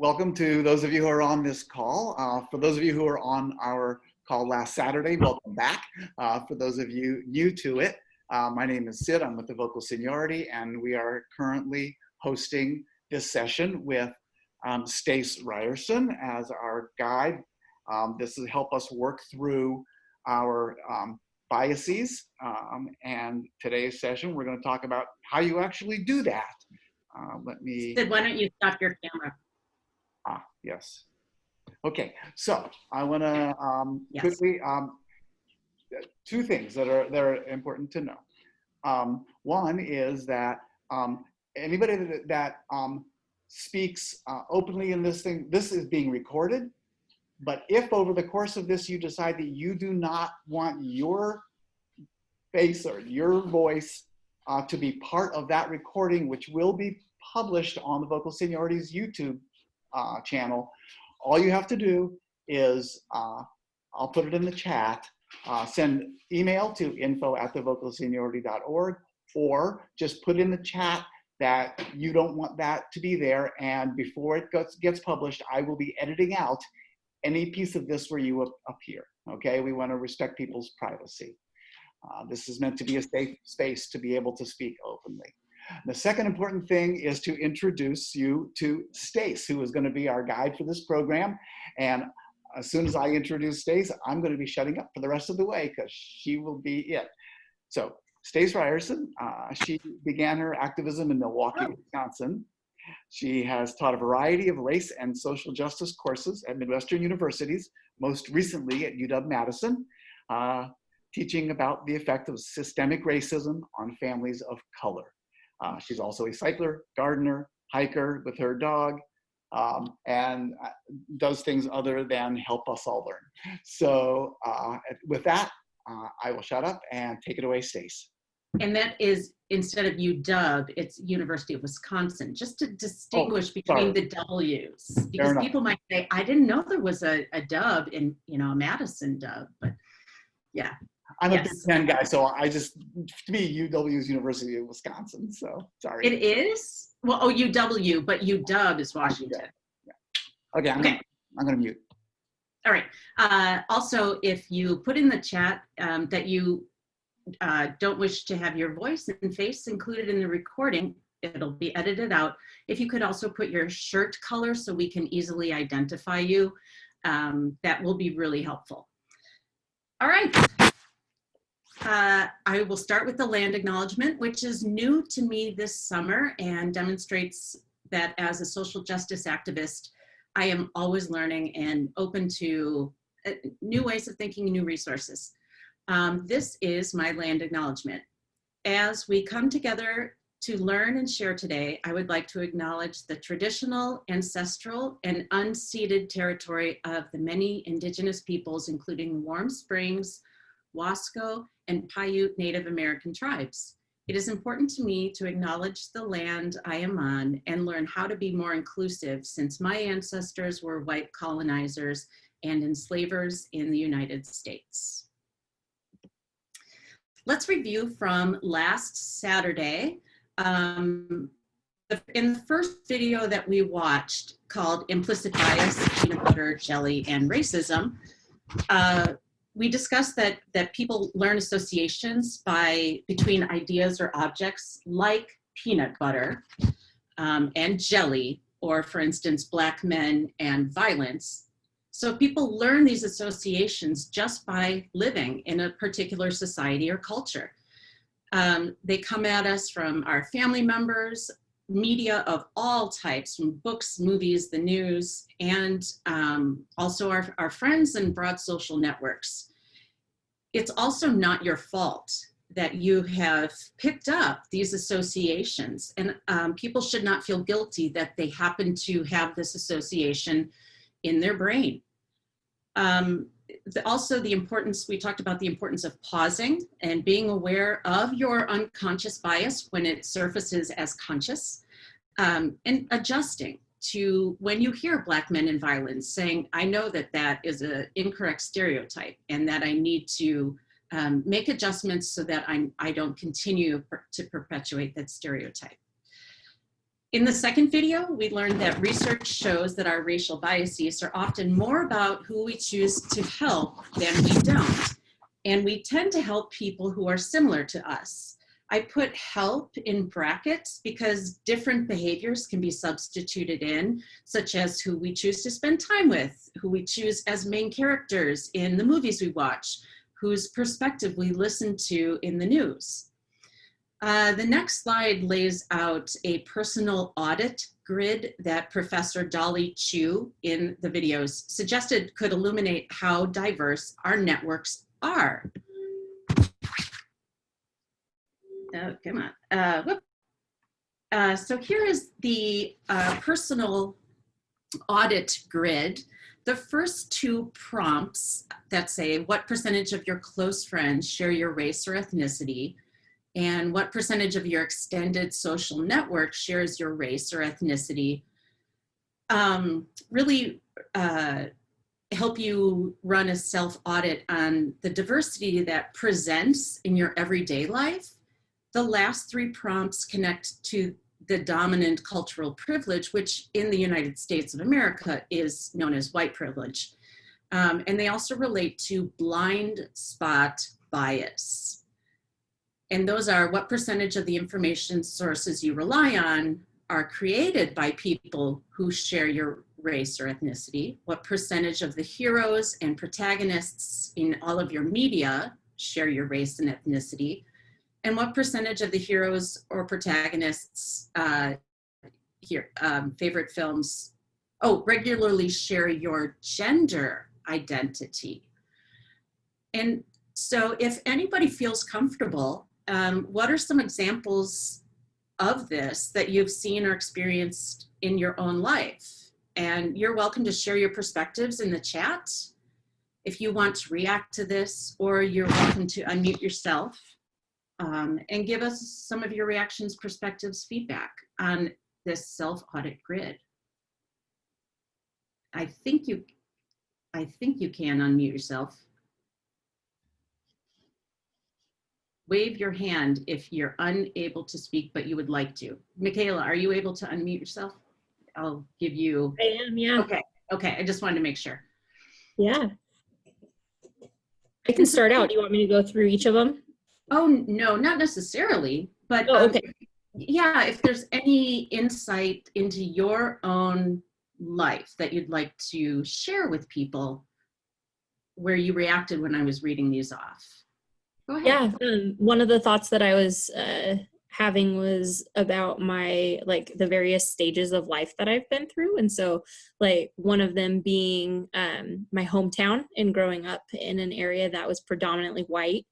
welcome to those of you who are on this call. For those of you who are on our call last Saturday, welcome back. For those of you new to it, my name is Sid. I'm with the Vocal Seniority, and we are currently hosting this session with Stace Rierson as our guide. This will help us work through our biases. And today's session, we're going to talk about how you actually do that. Sid, why don't you stop your camera? Yes. Okay, so I want to quickly, two things that are important to know. One is that anybody that speaks openly in this thing, this is being recorded. But if over the course of this you decide that you do not want your face or your voice to be part of that recording, which will be published on the Vocal Seniority's YouTube channel, all you have to do is, I'll put it in the chat, send email to info@thevocalseniority.org, or just put in the chat that you don't want that to be there, and before it gets published, I will be editing out any piece of this where you appear, okay? We want to respect people's privacy. This is meant to be a safe space to be able to speak openly. The second important thing is to introduce you to Stace, who is going to be our guide for this program. And as soon as I introduce Stace, I'm going to be shutting up for the rest of the way because she will be it. So Stace Rierson, she began her activism in Milwaukee, Wisconsin. She has taught a variety of race and social justice courses at Midwestern universities, most recently at UW-Madison, teaching about the effect of systemic racism on families of color. She's also a cycler, gardener, hiker with her dog, and does things other than help us all learn. So with that, I will shut up and take it away, Stace. And that is, instead of UW, it's University of Wisconsin, just to distinguish between the W's. Because people might say, I didn't know there was a dub in, a Madison dub, but yeah. I'm a Big Ten guy, so to me, UW is University of Wisconsin, so sorry. It is? Well, UW, but UW is Washington. Okay, I'm gonna mute. All right. Also, if you put in the chat that you don't wish to have your voice and face included in the recording, it'll be edited out. If you could also put your shirt color so we can easily identify you, that will be really helpful. All right. I will start with the land acknowledgement, which is new to me this summer and demonstrates that as a social justice activist, I am always learning and open to new ways of thinking and new resources. This is my land acknowledgement. As we come together to learn and share today, I would like to acknowledge the traditional, ancestral, and unceded territory of the many Indigenous peoples, including Warm Springs, Wasco, and Paiute Native American tribes. It is important to me to acknowledge the land I am on and learn how to be more inclusive, since my ancestors were white colonizers and enslavers in the United States. Let's review from last Saturday. In the first video that we watched, called Implicit Bias, Peanut Butter, Jelly, and Racism, we discussed that people learn associations between ideas or objects like peanut butter and jelly, or for instance, Black men and violence. So people learn these associations just by living in a particular society or culture. They come at us from our family members, media of all types, from books, movies, the news, and also our friends and broad social networks. It's also not your fault that you have picked up these associations, and people should not feel guilty that they happen to have this association in their brain. Also the importance, we talked about the importance of pausing and being aware of your unconscious bias when it surfaces as conscious, and adjusting to when you hear Black men in violence, saying, I know that that is an incorrect stereotype and that I need to make adjustments so that I don't continue to perpetuate that stereotype. In the second video, we learned that research shows that our racial biases are often more about who we choose to help than we don't. And we tend to help people who are similar to us. I put help in brackets because different behaviors can be substituted in, such as who we choose to spend time with, who we choose as main characters in the movies we watch, whose perspective we listen to in the news. The next slide lays out a personal audit grid that Professor Dolly Chu in the videos suggested could illuminate how diverse our networks are. Oh, come on. So here is the personal audit grid. The first two prompts that say what percentage of your close friends share your race or ethnicity, and what percentage of your extended social network shares your race or ethnicity, really help you run a self-audit on the diversity that presents in your everyday life. The last three prompts connect to the dominant cultural privilege, which in the United States of America is known as white privilege. And they also relate to blind spot bias. And those are what percentage of the information sources you rely on are created by people who share your race or ethnicity, what percentage of the heroes and protagonists in all of your media share your race and ethnicity, and what percentage of the heroes or protagonists favorite films, regularly share your gender identity. And so if anybody feels comfortable, what are some examples of this that you've seen or experienced in your own life? And you're welcome to share your perspectives in the chat if you want to react to this, or you're welcome to unmute yourself and give us some of your reactions, perspectives, feedback on this self-audit grid. I think you can unmute yourself. Wave your hand if you're unable to speak, but you would like to. Michaela, are you able to unmute yourself? I'll give you. I am, yeah. Okay, I just wanted to make sure. Yeah. I can start out. Do you want me to go through each of them? Oh, no, not necessarily, but okay. Yeah, if there's any insight into your own life that you'd like to share with people where you reacted when I was reading these off. Go ahead. Yeah, one of the thoughts that I was having was about my, the various stages of life that I've been through. And so, one of them being my hometown and growing up in an area that was predominantly white.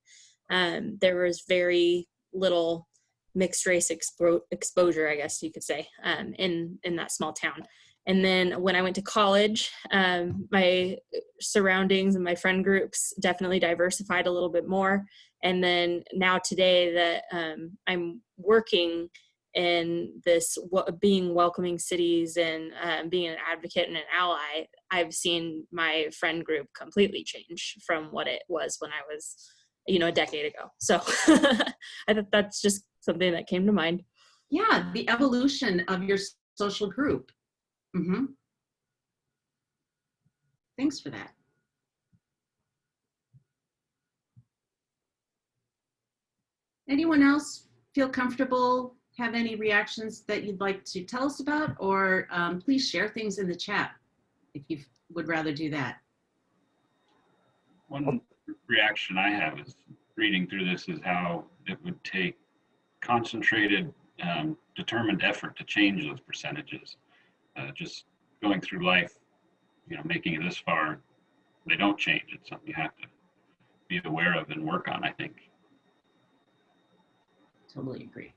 There was very little mixed race exposure, I guess you could say, in that small town. And then when I went to college, my surroundings and my friend groups definitely diversified a little bit more. And then now today that I'm working in this being welcoming cities and being an advocate and an ally, I've seen my friend group completely change from what it was when I was, a decade ago. So I thought that's just something that came to mind. Yeah, the evolution of your social group. Mm-hmm. Thanks for that. Anyone else feel comfortable, have any reactions that you'd like to tell us about, or please share things in the chat if you would rather do that. One reaction I have is reading through this is how it would take concentrated, determined effort to change those percentages. Just going through life, making it this far, they don't change. It's something you have to be aware of and work on, I think. Totally agree.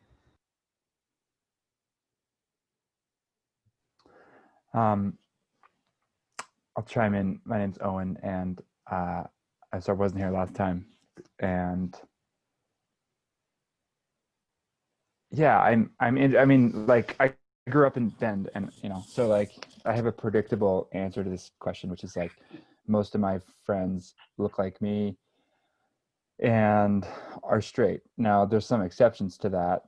I'll chime in. My name's Owen, and I wasn't here last time, and yeah, I grew up in Bend, and so I have a predictable answer to this question, which is most of my friends look like me and are straight. Now there's some exceptions to that,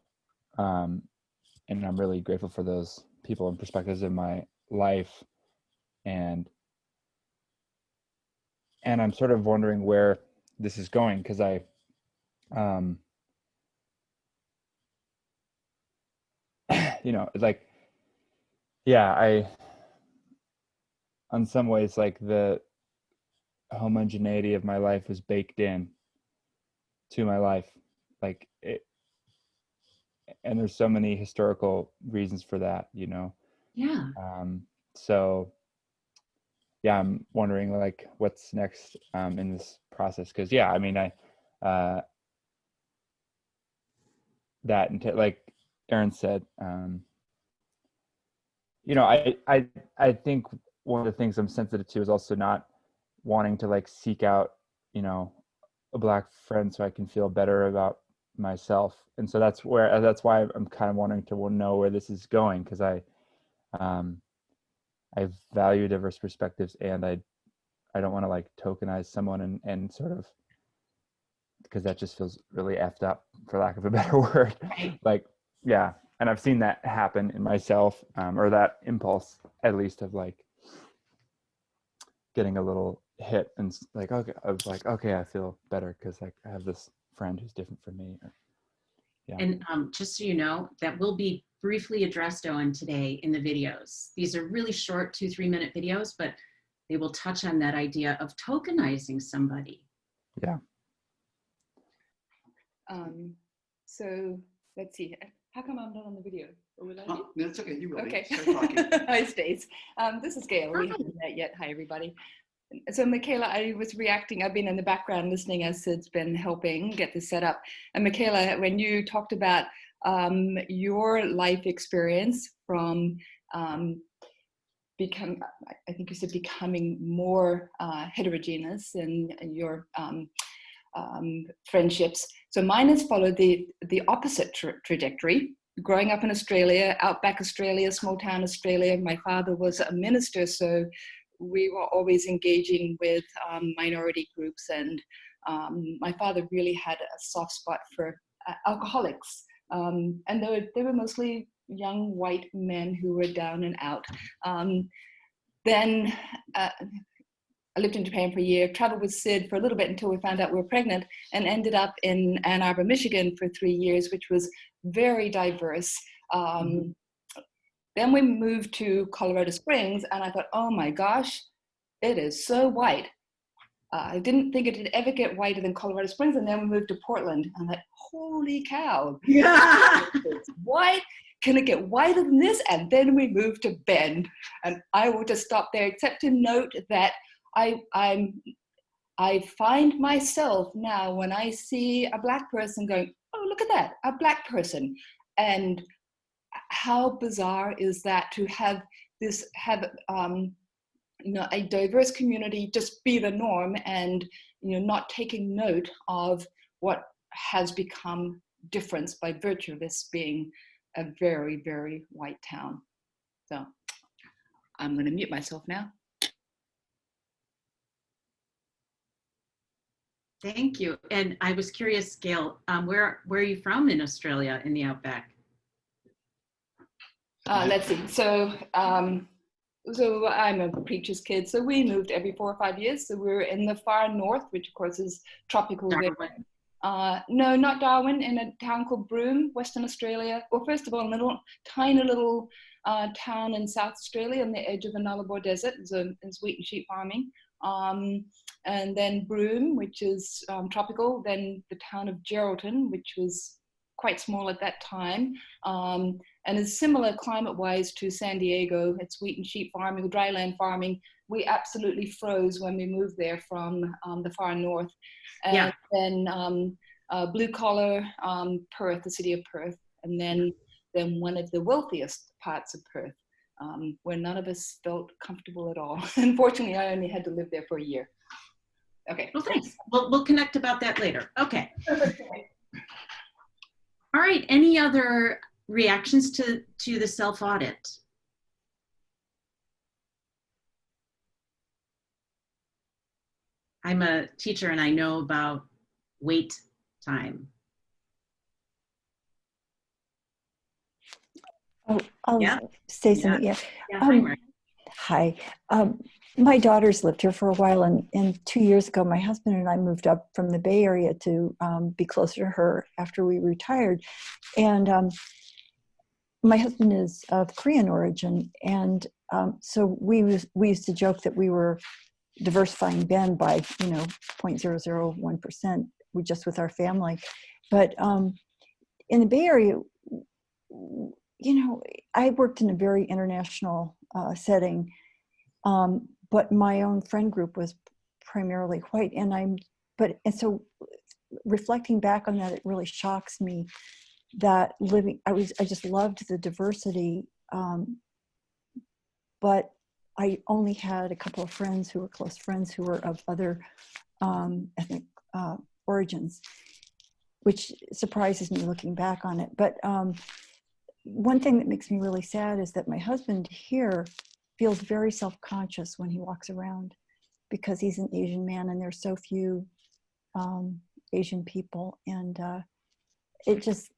and I'm really grateful for those people and perspectives in my life. And I'm sort of wondering where this is going, because I, you know, like, yeah, on some ways, like the homogeneity of my life was baked in to my life, like it, and there's so many historical reasons for that, you know. Yeah. So yeah, I'm wondering like what's next in this process, because yeah, I mean, that like Erin said, you know, I think one of the things I'm sensitive to is also not wanting to like seek out, you know, a Black friend so I can feel better about myself. And so that's why I'm kind of wanting to know where this is going, because I value diverse perspectives, and I don't want to like tokenize someone and sort of, because that just feels really effed up, for lack of a better word. Like, yeah. And I've seen that happen in myself, or that impulse at least of like getting a little hit and like, okay, I was like, okay, I feel better because like I have this friend who's different from me. Yeah. And just so you know, that will be briefly addressed, Owen, today in the videos. These are really short 2-3 minute videos, but they will touch on that idea of tokenizing somebody. Yeah. So let's see. How come I'm not on the video? That's okay. You will Okay. be. Start talking. Hi, Stace. This is Gail. We haven't met yet. Hi, everybody. So Michaela, I was reacting. I've been in the background listening as Sid's been helping get this set up. And Michaela, when you talked about your life experience from I think you said becoming more heterogeneous in your friendships. So mine has followed the opposite trajectory. Growing up in Australia, outback Australia, small town Australia, my father was a minister, so we were always engaging with minority groups, and my father really had a soft spot for alcoholics, and they were mostly young white men who were down and out. Then I lived in Japan for a year, traveled with Sid for a little bit until we found out we were pregnant, and ended up in Ann Arbor, Michigan for 3 years, which was very diverse. Then we moved to Colorado Springs, and I thought, oh my gosh, it is so white. I didn't think it would ever get whiter than Colorado Springs, and then we moved to Portland, and I'm like, holy cow, it's white. Can it get whiter than this? And then we moved to Bend, and I will just stop there, except to note that I find myself now when I see a Black person going, oh, look at that, a Black person. And how bizarre is that to have you know, a diverse community just be the norm, and you know, not taking note of what has become difference by virtue of this being a very, very white town. So I'm going to mute myself now. Thank you. And I was curious, Gail, where are you from in Australia, in the outback? Let's see. So I'm a preacher's kid. So we moved every 4 or 5 years. So we're in the far north, which of course is tropical. Darwin. No, not Darwin, in a town called Broome, Western Australia. Well, first of all, a tiny little town in South Australia on the edge of the Nullarbor Desert. It's wheat and sheep farming. And then Broome, which is tropical. Then the town of Geraldton, which was quite small at that time, and is similar climate-wise to San Diego. It's wheat and sheep farming, dryland farming. We absolutely froze when we moved there from the far north. And then blue-collar Perth, the city of Perth, and then one of the wealthiest parts of Perth, where none of us felt comfortable at all. Unfortunately, I only had to live there for a year. Okay. Well, thanks. We'll connect about that later. Okay. All right. Any other reactions to the self-audit? I'm a teacher and I know about wait time. Oh, I'll Yeah. say something. Yeah. Yeah, hi, Maria. Hi. My daughter's lived here for a while, and 2 years ago, my husband and I moved up from the Bay Area to be closer to her after we retired. And my husband is of Korean origin, and so we used to joke that we were diversifying Bend by 0.001%, just with our family. But in the Bay Area, I worked in a very international setting, but my own friend group was primarily white, and so reflecting back on that, it really shocks me that I just loved the diversity, but I only had a couple of friends who were close friends who were of other ethnic origins, which surprises me looking back on it. But one thing that makes me really sad is that my husband here feels very self-conscious when he walks around, because he's an Asian man and there's so few Asian people, and that's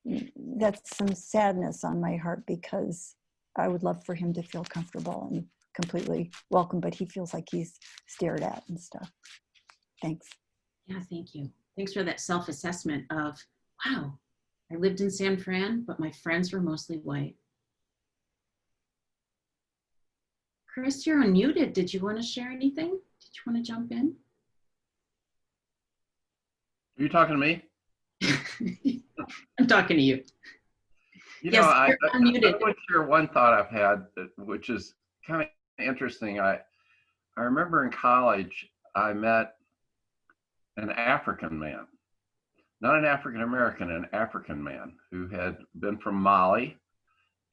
some sadness on my heart, because I would love for him to feel comfortable and completely welcome, but he feels like he's stared at and stuff. Thanks. Yeah, thank you. Thanks for that self-assessment of, wow, I lived in San Fran, but my friends were mostly white. Chris, you're unmuted. Did you want to share anything? Did you want to jump in? Are you talking to me? I'm talking to you. Yes, I want to share one thought I've had, which is kind of interesting. I remember in college, I met an African man, not an African American, an African man who had been from Mali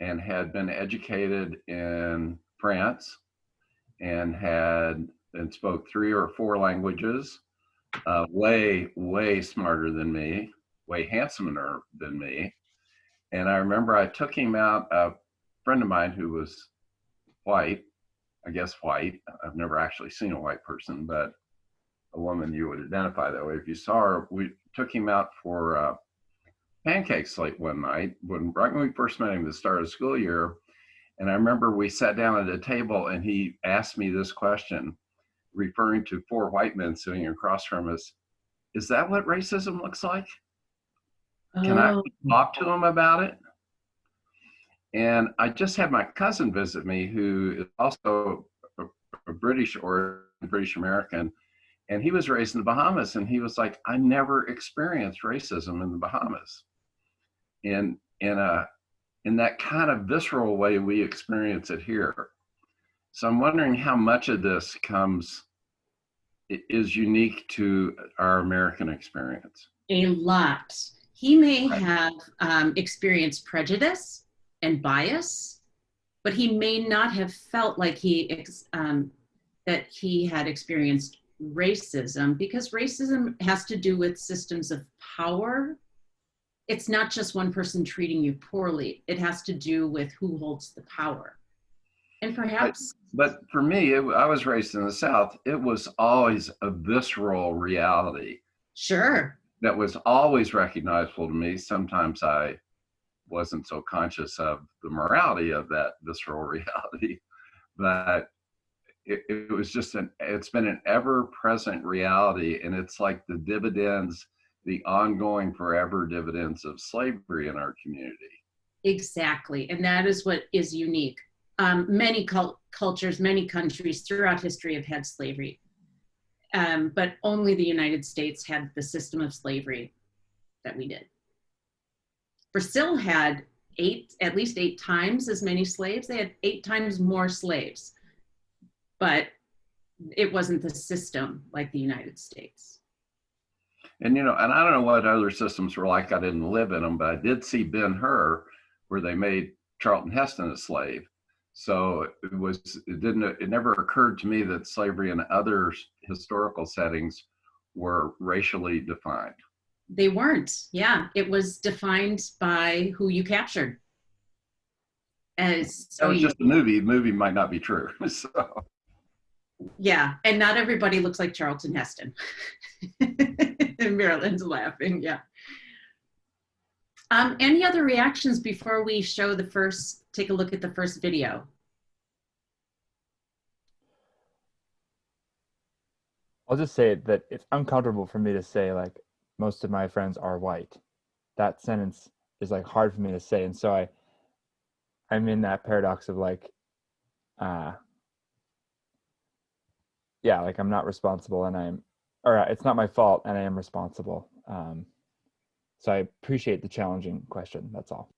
and had been educated in France and spoke 3 or 4 languages, way smarter than me, way handsomer than me. And I remember I took him out, a friend of mine who was white, I guess white. I've never actually seen a white person, but a woman you would identify that way if you saw her. We took him out for pancakes late one night, right when we first met him at the start of the school year. And I remember we sat down at a table and he asked me this question, referring to 4 white men sitting across from us. Is that what racism looks like? Can I talk to him about it? And I just had my cousin visit me, who is also a British American, and he was raised in the Bahamas, and he was like, I never experienced racism in the Bahamas. In that kind of visceral way we experience it here. So I'm wondering how much of this is unique to our American experience. A lot. He may have experienced prejudice and bias, but he may not have felt like that he had experienced racism, because racism has to do with systems of power. It's not just one person treating you poorly. It has to do with who holds the power. And perhaps... But for me, I was raised in the South. It was always a visceral reality. Sure. That was always recognizable to me. Sometimes I wasn't so conscious of the morality of that visceral reality, but it was just it's been an ever-present reality, and it's like the dividends, the ongoing forever dividends of slavery in our community. Exactly, and that is what is unique. Many cultures, many countries throughout history have had slavery. But only the United States had the system of slavery that we did. Brazil had at least 8 times as many slaves. They had 8 times more slaves, but it wasn't the system like the United States. And and I don't know what other systems were like. I didn't live in them, but I did see Ben-Hur, where they made Charlton Heston a slave. So it never occurred to me that slavery in other historical settings were racially defined. They weren't. Yeah, it was defined by who you captured. That was just a movie. The movie might not be true. So. Yeah, and not everybody looks like Charlton Heston. And Marilyn's laughing. Yeah. Any other reactions before we show take a look at the first video? I'll just say that it's uncomfortable for me to say like most of my friends are white. That sentence is like hard for me to say, and so I'm in that paradox of like, yeah, like I'm not responsible, and it's not my fault, and I am responsible. So I appreciate the challenging question. That's all.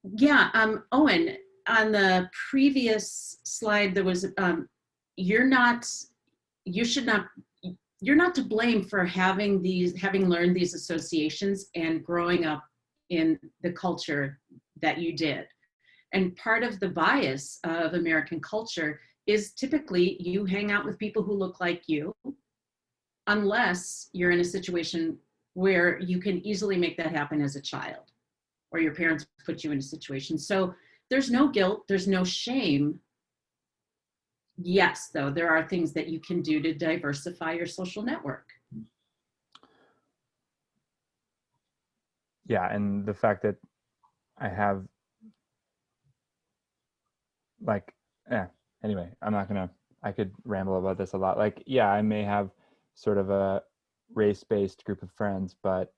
Yeah, Owen, on the previous slide, there was you're not to blame for having learned these associations and growing up in the culture that you did. And part of the bias of American culture is typically you hang out with people who look like you, unless you're in a situation where you can easily make that happen as a child, or your parents put you in a situation. So there's no guilt, there's no shame. Yes, though, there are things that you can do to diversify your social network. Yeah, and the fact that I have like, anyway, I could ramble about this a lot. Like, yeah, I may have sort of a race-based group of friends, but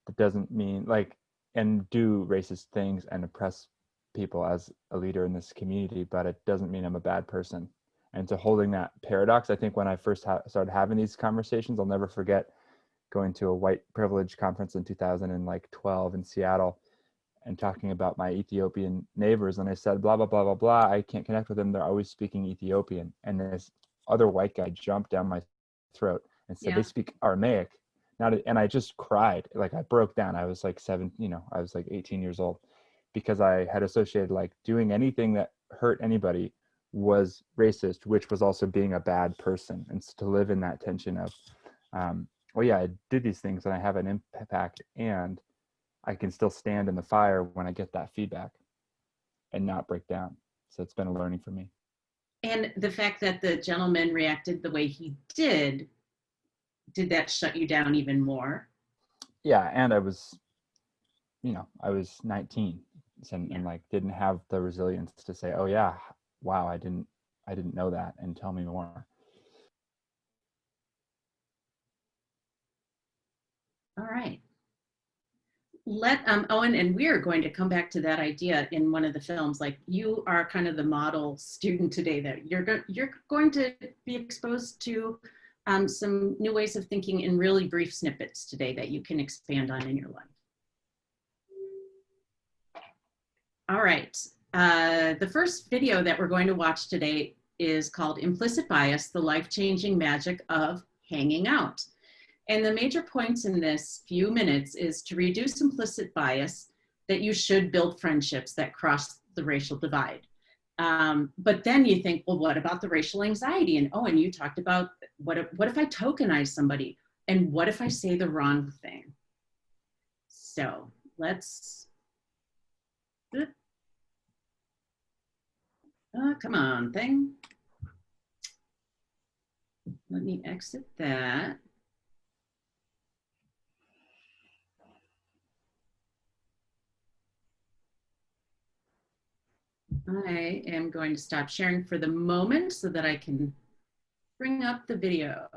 that doesn't mean like, and do racist things and oppress people as a leader in this community, but it doesn't mean I'm a bad person. And so holding that paradox, I think when I first started having these conversations, I'll never forget going to a white privilege conference in 2012 in Seattle and talking about my Ethiopian neighbors. And I said, blah, blah, blah, blah, blah. I can't connect with them. They're always speaking Ethiopian. And this other white guy jumped down my throat and said, they speak Aramaic. And I just cried. Like I broke down. I was like I was like 18 years old, because I had associated like doing anything that hurt anybody was racist, which was also being a bad person. And to live in that tension of, well, yeah, I did these things and I have an impact, and I can still stand in the fire when I get that feedback and not break down. So it's been a learning for me. And the fact that the gentleman reacted the way he did that shut you down even more? Yeah, and I was 19 and like didn't have the resilience to say, oh yeah, wow, I didn't know that, and tell me more. All right. Let Owen, and we're going to come back to that idea in one of the films. Like, you are kind of the model student today, that you're going to be exposed to some new ways of thinking in really brief snippets today that you can expand on in your life. All right. The first video that we're going to watch today is called Implicit Bias, the Life-Changing Magic of Hanging Out. And the major points in this few minutes is to reduce implicit bias, that you should build friendships that cross the racial divide. But then you think, well, what about the racial anxiety? And Owen, you talked about what if I tokenize somebody? And what if I say the wrong thing? So let's, come on, thing. Let me exit that. I am going to stop sharing for the moment so that I can bring up the video.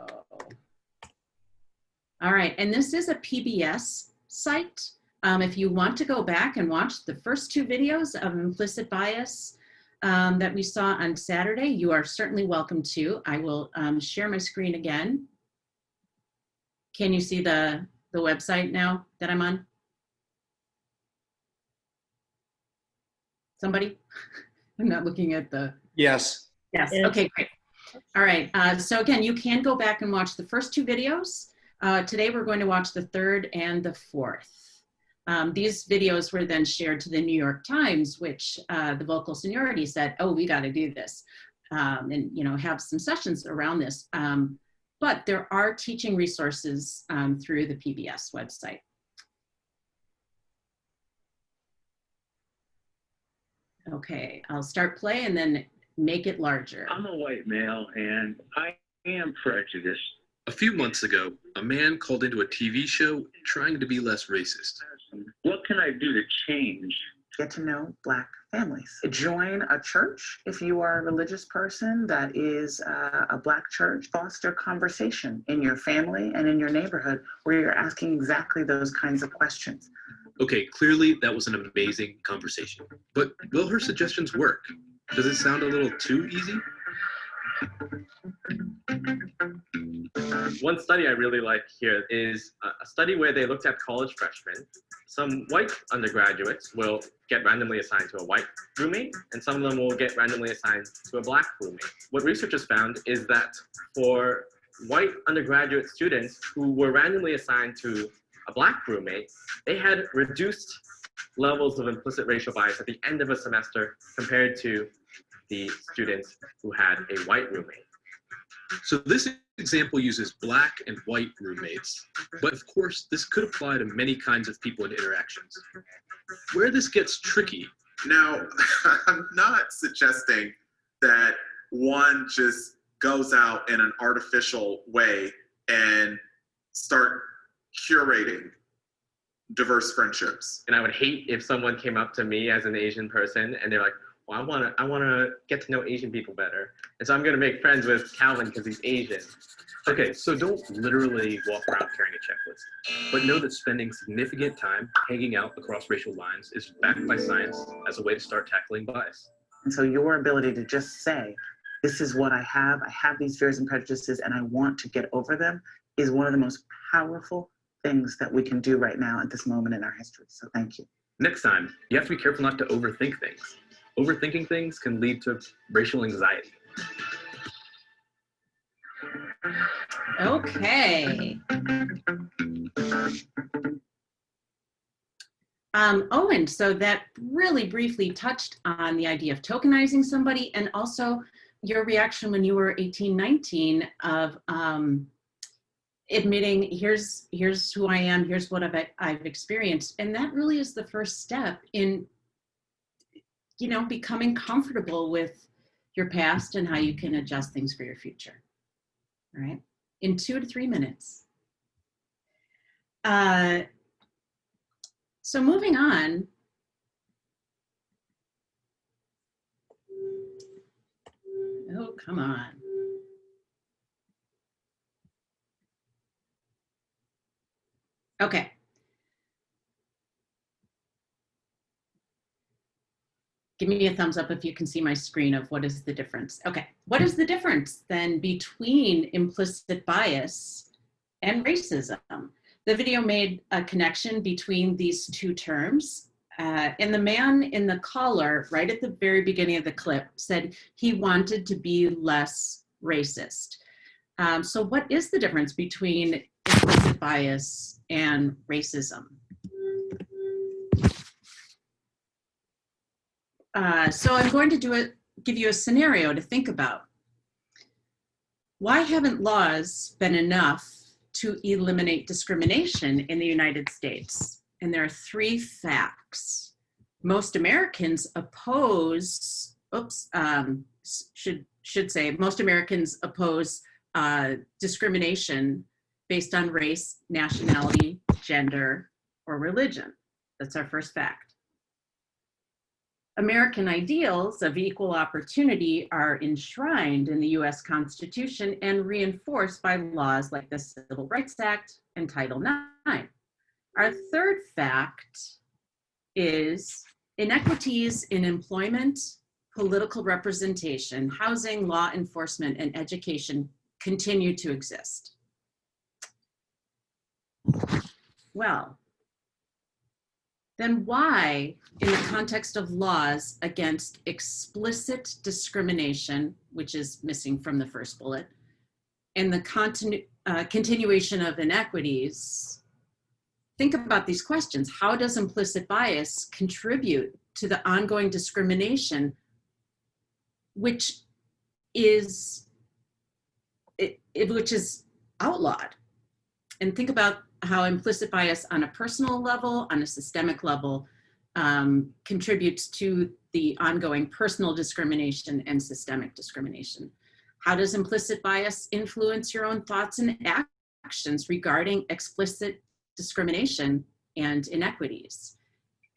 All right, and this is a PBS site. If you want to go back and watch the first two videos of Implicit Bias that we saw on Saturday, you are certainly welcome to. I will share my screen again. Can you see the website now that I'm on? Somebody? I'm not looking at the... Yes. Yes, okay, great. All right, so again, you can go back and watch the first two videos. Today we're going to watch the third and the fourth. These videos were then shared to the New York Times, which the Vocal Seniority said, oh, we got to do this, and have some sessions around this. But there are teaching resources through the PBS website. Okay, I'll start play and then make it larger. I'm a white male and I am prejudiced. A few months ago, a man called into a TV show trying to be less racist. What can I do to change? Get to know Black families. Join a church if you are a religious person that is a Black church. Foster conversation in your family and in your neighborhood where you're asking exactly those kinds of questions. Okay, clearly that was an amazing conversation. But will her suggestions work? Does it sound a little too easy? One study I really like here is a study where they looked at college freshmen. Some white undergraduates will get randomly assigned to a white roommate, and some of them will get randomly assigned to a Black roommate. What researchers found is that for white undergraduate students who were randomly assigned to a Black roommate, they had reduced levels of implicit racial bias at the end of a semester compared to the students who had a white roommate. So this example uses Black and white roommates, but of course this could apply to many kinds of people and interactions. Where this gets tricky. Now, I'm not suggesting that one just goes out in an artificial way and start curating diverse friendships. And I would hate if someone came up to me as an Asian person and they're like, well, I wanna get to know Asian people better. And so I'm gonna make friends with Calvin because he's Asian. Okay, so don't literally walk around carrying a checklist, but know that spending significant time hanging out across racial lines is backed by science as a way to start tackling bias. And so your ability to just say, this is what I have these fears and prejudices, and I want to get over them, is one of the most powerful things that we can do right now at this moment in our history. So thank you. Next time, you have to be careful not to overthink things. Overthinking things can lead to racial anxiety. Okay. Owen, so that really briefly touched on the idea of tokenizing somebody and also your reaction when you were 18, 19 of admitting, here's who I am, here's what I've experienced. And that really is the first step in, you know, becoming comfortable with your past and how you can adjust things for your future. All right, in 2 to 3 minutes. So moving on. Oh, come on. Okay. Give me a thumbs up if you can see my screen of what is the difference. Okay, what is the difference then between implicit bias and racism? The video made a connection between these two terms. And the man in the collar, right at the very beginning of the clip, said he wanted to be less racist. So what is the difference between implicit bias and racism? So I'm going to give you a scenario to think about. Why haven't laws been enough to eliminate discrimination in the United States? And there are 3 facts. Most Americans oppose, should say, most Americans oppose discrimination based on race, nationality, gender, or religion. That's our first fact. American ideals of equal opportunity are enshrined in the US Constitution and reinforced by laws like the Civil Rights Act and Title IX. Our third fact is inequities in employment, political representation, housing, law enforcement, and education continue to exist. Well, then why, in the context of laws against explicit discrimination, which is missing from the first bullet, and the continuation of inequities, think about these questions. How does implicit bias contribute to the ongoing discrimination, which is outlawed? And think about how implicit bias on a personal level, on a systemic level, contributes to the ongoing personal discrimination and systemic discrimination. How does implicit bias influence your own thoughts and actions regarding explicit discrimination and inequities.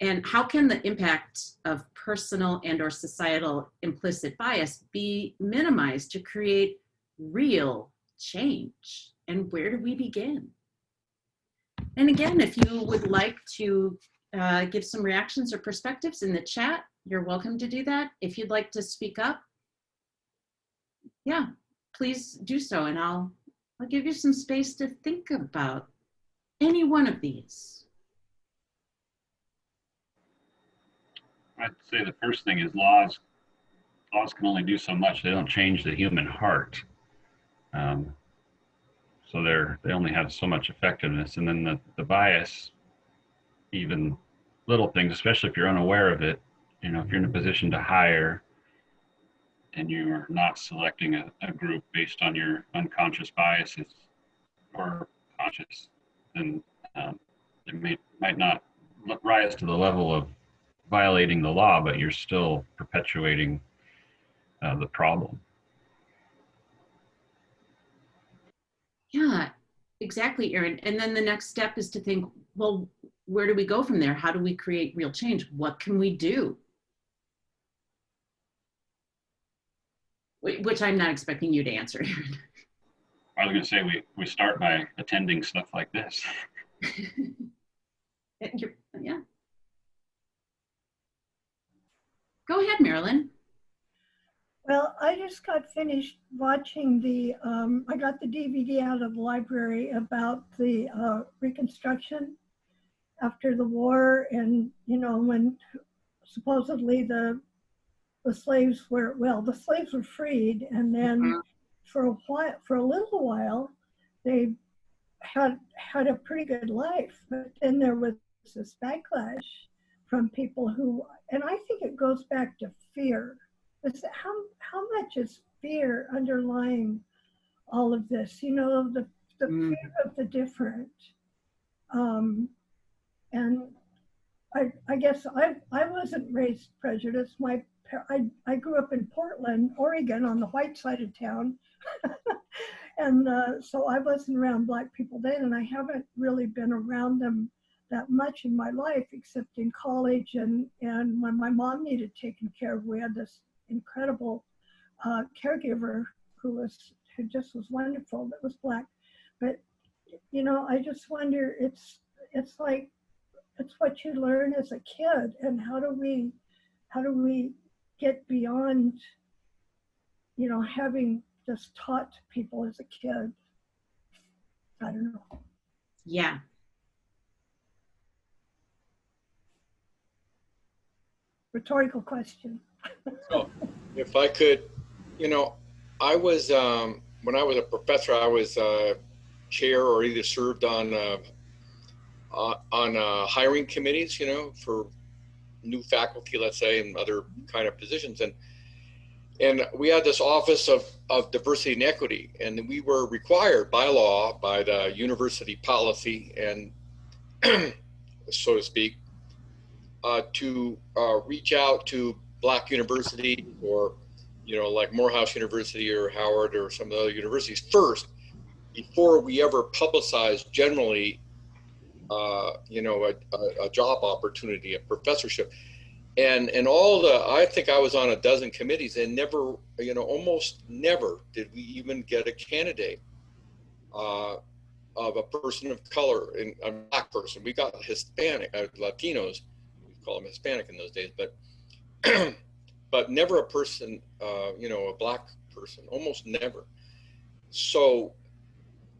And how can the impact of personal and or societal implicit bias be minimized to create real change? And where do we begin? And again, if you would like to give some reactions or perspectives in the chat, you're welcome to do that. If you'd like to speak up, yeah, please do so. And I'll give you some space to think about any one of these. I'd say the first thing is laws can only do so much. They don't change the human heart. So they only have so much effectiveness. And then the bias, even little things, especially if you're unaware of it, you know, if you're in a position to hire and you're not selecting a group based on your unconscious biases or conscious, then it might not rise to the level of violating the law, but you're still perpetuating the problem. Yeah, exactly, Erin. And then the next step is to think, well, where do we go from there? How do we create real change? What can we do? Which I'm not expecting you to answer, Erin. I was going to say we start by attending stuff like this. Yeah. Go ahead, Marilyn. Well, I just got finished watching I got the DVD out of the library about the Reconstruction after the war, and, you know, when supposedly the slaves were, well, the slaves were freed, and then for a little while, they had a pretty good life, but then there was this backlash from people who, and I think it goes back to fear. It's how much is fear underlying all of this? You know, the fear of the different. And I guess I wasn't raised prejudiced. I grew up in Portland, Oregon, on the white side of town. And so I wasn't around Black people then, and I haven't really been around them that much in my life, except in college and when my mom needed taken care of. We had this incredible caregiver who just was wonderful, that was Black. But, you know, I just wonder, it's like, it's what you learn as a kid, and how do we get beyond, you know, having just taught people as a kid? I don't know. Yeah. Rhetorical question. So, if I could, you know, I was, when I was a professor, I was chair or either served on hiring committees, you know, for new faculty, let's say, and other kind of positions. And we had this office of diversity and equity, and we were required by law, by the university policy, and so to speak, to reach out to Black university, or, you know, like Morehouse University or Howard or some of the other universities first, before we ever publicize generally, you know, a job opportunity, a professorship. And I think I was on a dozen committees, and never, you know, almost never did we even get a candidate of a person of color, and a Black person. We got Hispanic, Latinos, we call them Hispanic in those days, but but never a person, you know, a Black person, almost never. So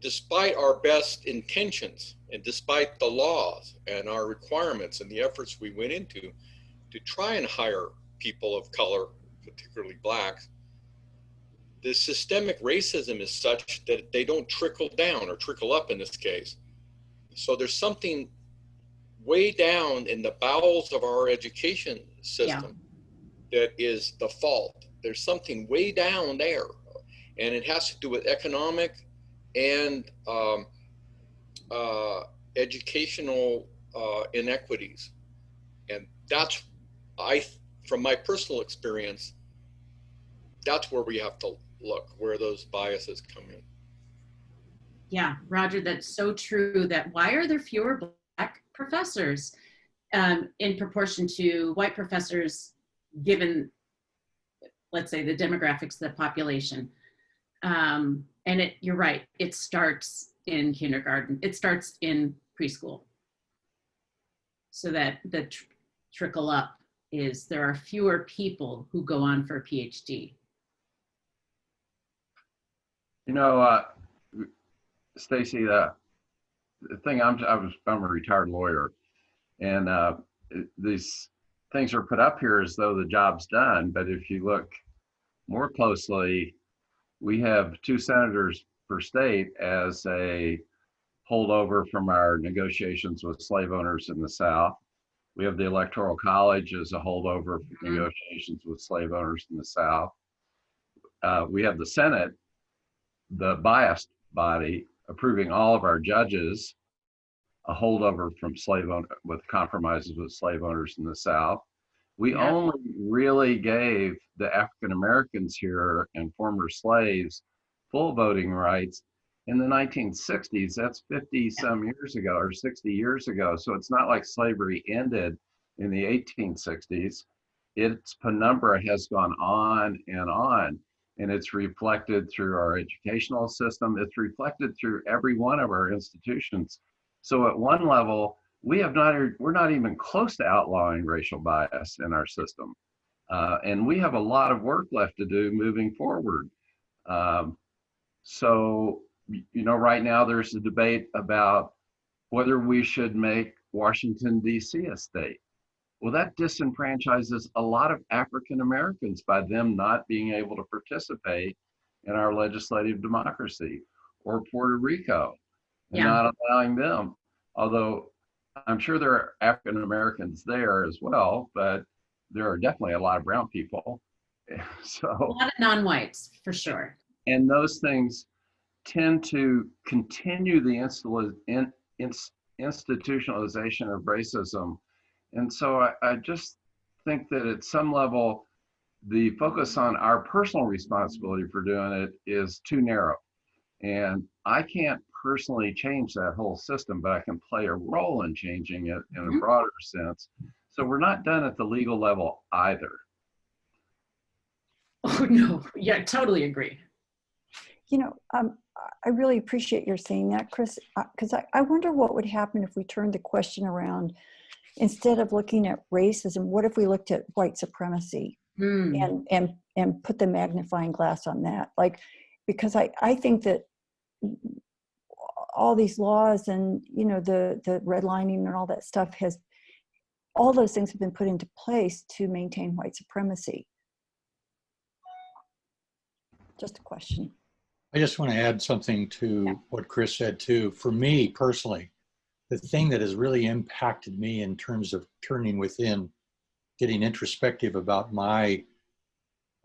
despite our best intentions, and despite the laws and our requirements and the efforts we went into to try and hire people of color, particularly Blacks, the systemic racism is such that they don't trickle down, or trickle up in this case. So there's something way down in the bowels of our education system that is the fault. There's something way down there, and it has to do with economic and educational inequities. And that's, from my personal experience, that's where we have to look, where those biases come in. Yeah, Roger, that's so true. That why are there fewer Black professors in proportion to white professors, given, let's say, the demographics of the population. And you're right, it starts in kindergarten. It starts in preschool. So that the trickle up is there are fewer people who go on for a PhD. You know, Stacy, the thing, I'm a retired lawyer, and these things are put up here as though the job's done. But if you look more closely, we have 2 senators per state as a holdover from our negotiations with slave owners in the South. We have the Electoral College as a holdover from negotiations with slave owners in the South. We have the Senate, the biased body, approving all of our judges, a holdover from with compromises with slave owners in the South. We only really gave the African Americans here and former slaves full voting rights in the 1960s. That's 50 some years ago, or 60 years ago. So it's not like slavery ended in the 1860s. Its penumbra has gone on, and it's reflected through our educational system. It's reflected through every one of our institutions. So at one level, we're not even close to outlawing racial bias in our system. And we have a lot of work left to do moving forward. So, you know, right now there's a debate about whether we should make Washington, D.C. a state. Well, that disenfranchises a lot of African Americans by them not being able to participate in our legislative democracy, or Puerto Rico, and not allowing them. Although I'm sure there are African Americans there as well, but there are definitely a lot of brown people. So a lot of non-whites, for sure. And those things tend to continue the institutionalization of racism. And so I just think that at some level, the focus on our personal responsibility for doing it is too narrow. And I can't personally change that whole system, but I can play a role in changing it in a broader sense. So we're not done at the legal level either. Oh, no. Yeah, totally agree. You know, I really appreciate your saying that, Chris, because I wonder what would happen if we turned the question around. Instead of looking at racism, what if we looked at white supremacy and put the magnifying glass on that? Like, because I think that all these laws and, you know, the redlining and all that stuff all those things have been put into place to maintain white supremacy. Just a question. I just want to add something to what Chris said too. For me personally, the thing that has really impacted me in terms of turning within, getting introspective about my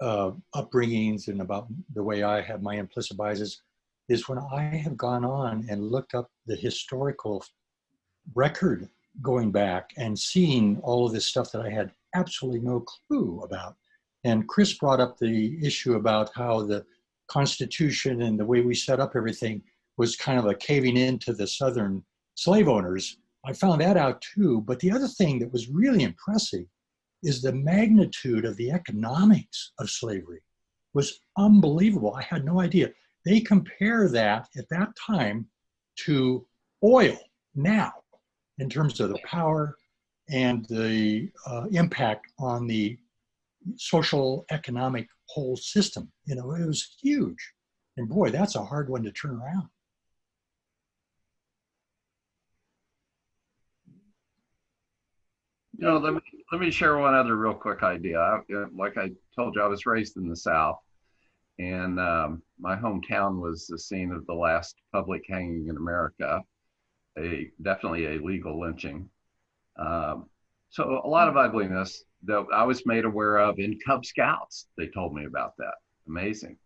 upbringings and about the way I have my implicit biases, is when I have gone on and looked up the historical record going back and seeing all of this stuff that I had absolutely no clue about. And Chris brought up the issue about how the Constitution and the way we set up everything was kind of a caving into the Southern slave owners. I found that out too. But the other thing that was really impressive is the magnitude of the economics of slavery was unbelievable. I had no idea. They compare that at that time to oil now in terms of the power and the impact on the social economic whole system. You know, it was huge. And boy, that's a hard one to turn around. You know, let me share one other real quick idea. Like I told you, I was raised in the South, and my hometown was the scene of the last public hanging in America, definitely a legal lynching. So a lot of ugliness that I was made aware of in Cub Scouts. They told me about that. Amazing.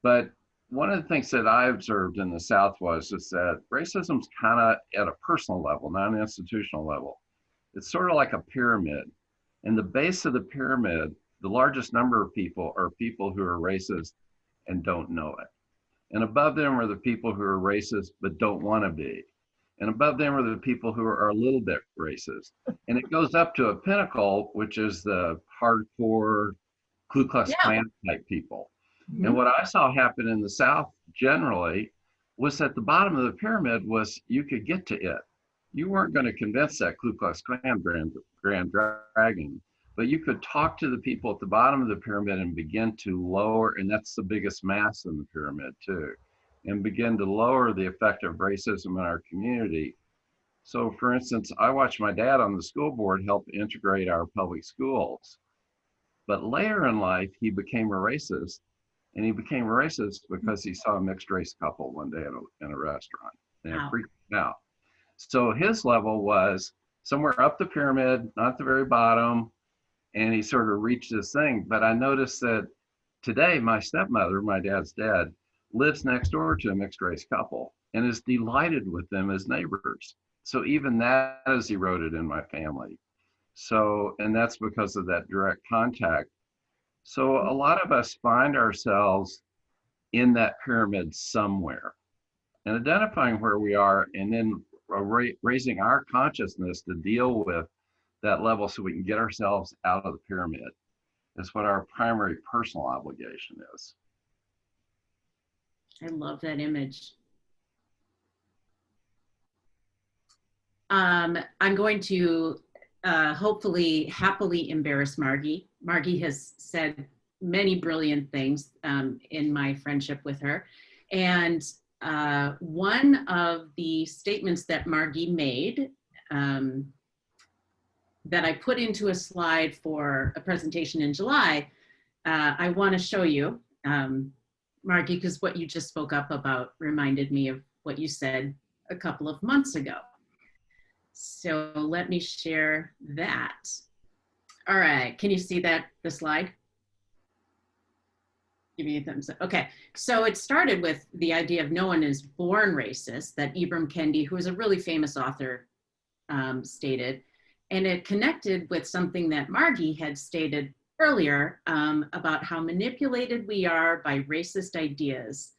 But one of the things that I observed in the South was that racism's kind of at a personal level, not an institutional level. It's sort of like a pyramid. In the base of the pyramid, the largest number of people are people who are racist and don't know it. And above them are the people who are racist but don't want to be. and above them are the people who are a little bit racist. And it goes up to a pinnacle, which is the hardcore Ku Klux Klan type people. Mm-hmm. And what I saw happen in the South generally was at the bottom of the pyramid was you could get to it. You weren't going to convince that Ku Klux Klan grand dragon, but you could talk to the people at the bottom of the pyramid and begin to lower, and that's the biggest mass in the pyramid too, and begin to lower the effect of racism in our community. So for instance, I watched my dad on the school board help integrate our public schools. But later in life, he became a racist, and he became a racist because he saw a mixed race couple one day in a restaurant, and it freaked him out. So his level was somewhere up the pyramid, not the very bottom, and he sort of reached this thing. But I noticed that today, my stepmother, my dad's dad, lives next door to a mixed race couple and is delighted with them as neighbors. So even that is eroded in my family. So, and that's because of that direct contact. So a lot of us find ourselves in that pyramid somewhere, and identifying where we are, and then raising our consciousness to deal with that level so we can get ourselves out of the pyramid is what our primary personal obligation is. I love that image. I'm going to hopefully happily embarrass Margie. Margie has said many brilliant things in my friendship with her. And one of the statements that Margie made that I put into a slide for a presentation in July, I want to show you, Margie, because what you just spoke up about reminded me of what you said a couple of months ago. So let me share that. All right, can you see that, the slide? Give me a thumbs up. Okay, so it started with the idea of no one is born racist, that Ibram Kendi, who is a really famous author, stated. And it connected with something that Margie had stated earlier about how manipulated we are by racist ideas.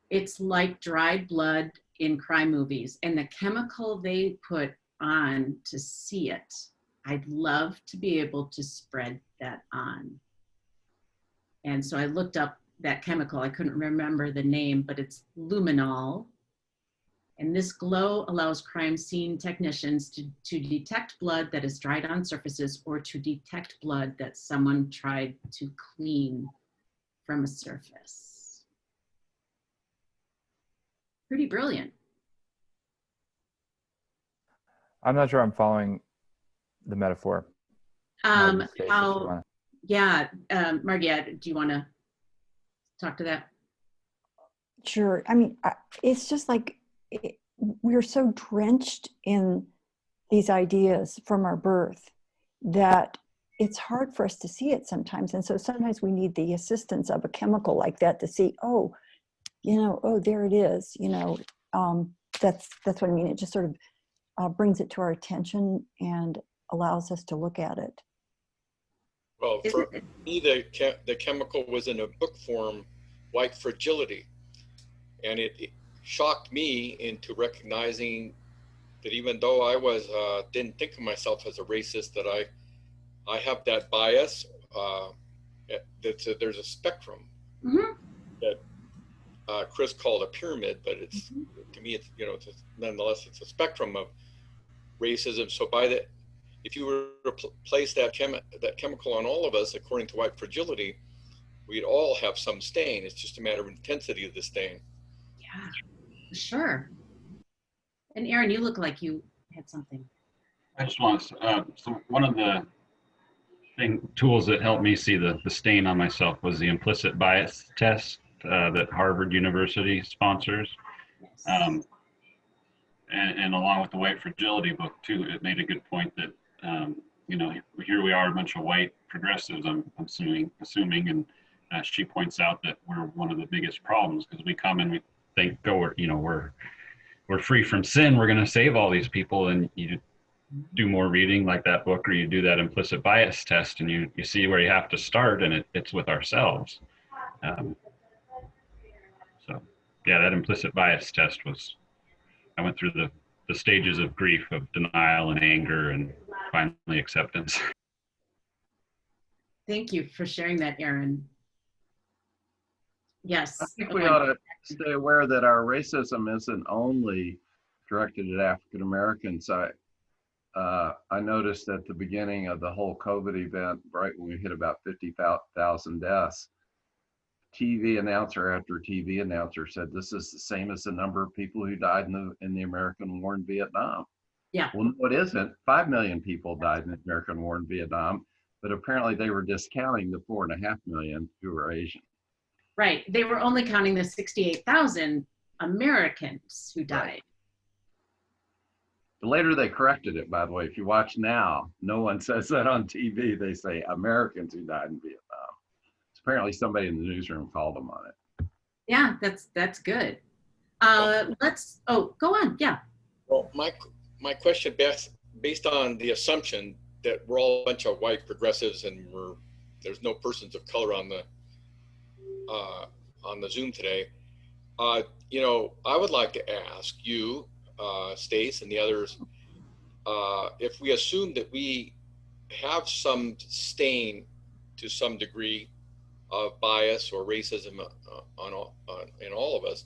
It's like dried blood in crime movies, and the chemical they put on to see it. I'd love to be able to spread that on. And so I looked up that chemical. I couldn't remember the name, but it's luminol. And this glow allows crime scene technicians to detect blood that is dried on surfaces, or to detect blood that someone tried to clean from a surface. Pretty brilliant. I'm not sure I'm following the metaphor. Margie, do you want to talk to that? Sure. I mean, it's just like we're so drenched in these ideas from our birth that it's hard for us to see it sometimes. And so sometimes we need the assistance of a chemical like that to see, oh, there it is. That's what I mean. It just sort of brings it to our attention and allows us to look at it. Well, for me, the chemical was in a book form, White Fragility. And it shocked me into recognizing that even though I didn't think of myself as a racist, that I have that bias, that there's a spectrum that Chris called a pyramid, but it's, to me, it's, nonetheless, it's a spectrum of racism. So if you were to place that chemical on all of us, according to White Fragility, we'd all have some stain. It's just a matter of intensity of the stain. Yeah, sure. And Aaron, you look like you had something. I just want to, so one of the tools that helped me see the stain on myself was the implicit bias test that Harvard University sponsors. Yes. And along with the White Fragility book too, it made a good point that, here we are, a bunch of white progressives, I'm assuming, and she points out that we're one of the biggest problems because we come and we think, we're free from sin, we're going to save all these people, and you do more reading like that book, or you do that implicit bias test, and you see where you have to start, and it's with ourselves. So yeah, that implicit bias test I went through the the stages of grief, of denial and anger and finally acceptance. Thank you for sharing that, Aaron. Yes. I think we ought to stay aware that our racism isn't only directed at African Americans. I noticed at the beginning of the whole COVID event, right when we hit about 50,000 deaths, TV announcer after TV announcer said this is the same as the number of people who died in the American War in Vietnam. Yeah. Well, no, it isn't. 5 million people died in the American War in Vietnam, but apparently they were discounting the 4.5 million who were Asian. Right. They were only counting the 68,000 Americans who died. Right. Later they corrected it, by the way. If you watch now, no one says that on TV. They say Americans who died in Vietnam. So apparently somebody in the newsroom called them on it. Yeah, that's good. Go on. Yeah. Well, my question, Beth, based on the assumption that we're all a bunch of white progressives and there's no persons of color on the Zoom today, you know, I would like to ask you, Stace and the others, if we assume that we have some stain to some degree of bias or racism in all of us,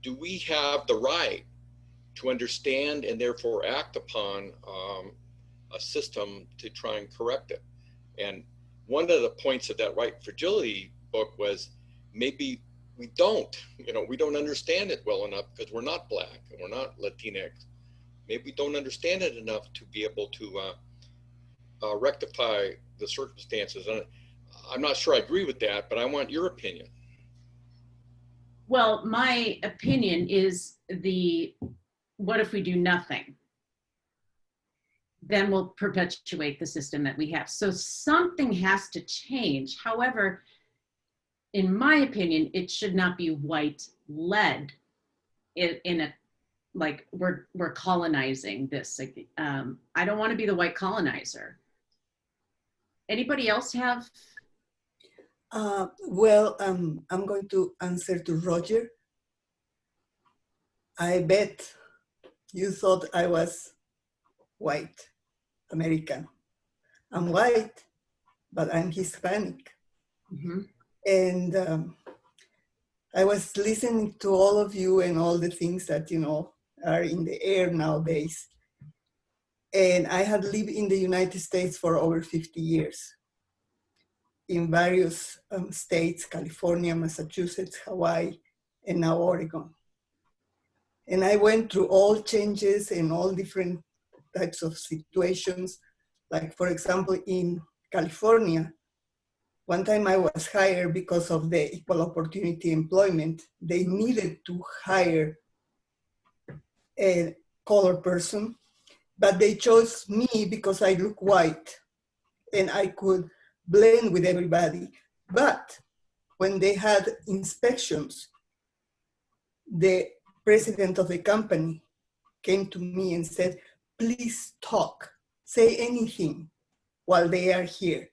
do we have the right to understand and therefore act upon a system to try and correct it? And one of the points of that White Fragility book was maybe we don't understand it well enough because we're not Black and we're not Latinx. Maybe we don't understand it enough to be able to rectify the circumstances. And I'm not sure I agree with that, but I want your opinion. Well, my opinion is what if we do nothing? Then we'll perpetuate the system that we have. So something has to change. However, in my opinion, it should not be white-led in a, like, we're colonizing this. Like, I don't want to be the white colonizer. Anybody else have? Well, I'm going to answer to Roger. I bet you thought I was white American. I'm white, but I'm Hispanic. Mm-hmm. And I was listening to all of you and all the things that, you know, are in the air nowadays. And I had lived in the United States for over 50 years in various states, California, Massachusetts, Hawaii, and now Oregon. And I went through all changes and all different types of situations. Like, for example, in California, one time I was hired because of the equal opportunity employment. They needed to hire a colored person, but they chose me because I look white and I could blend with everybody. But when they had inspections, the president of the company came to me and said, please talk, say anything while they are here.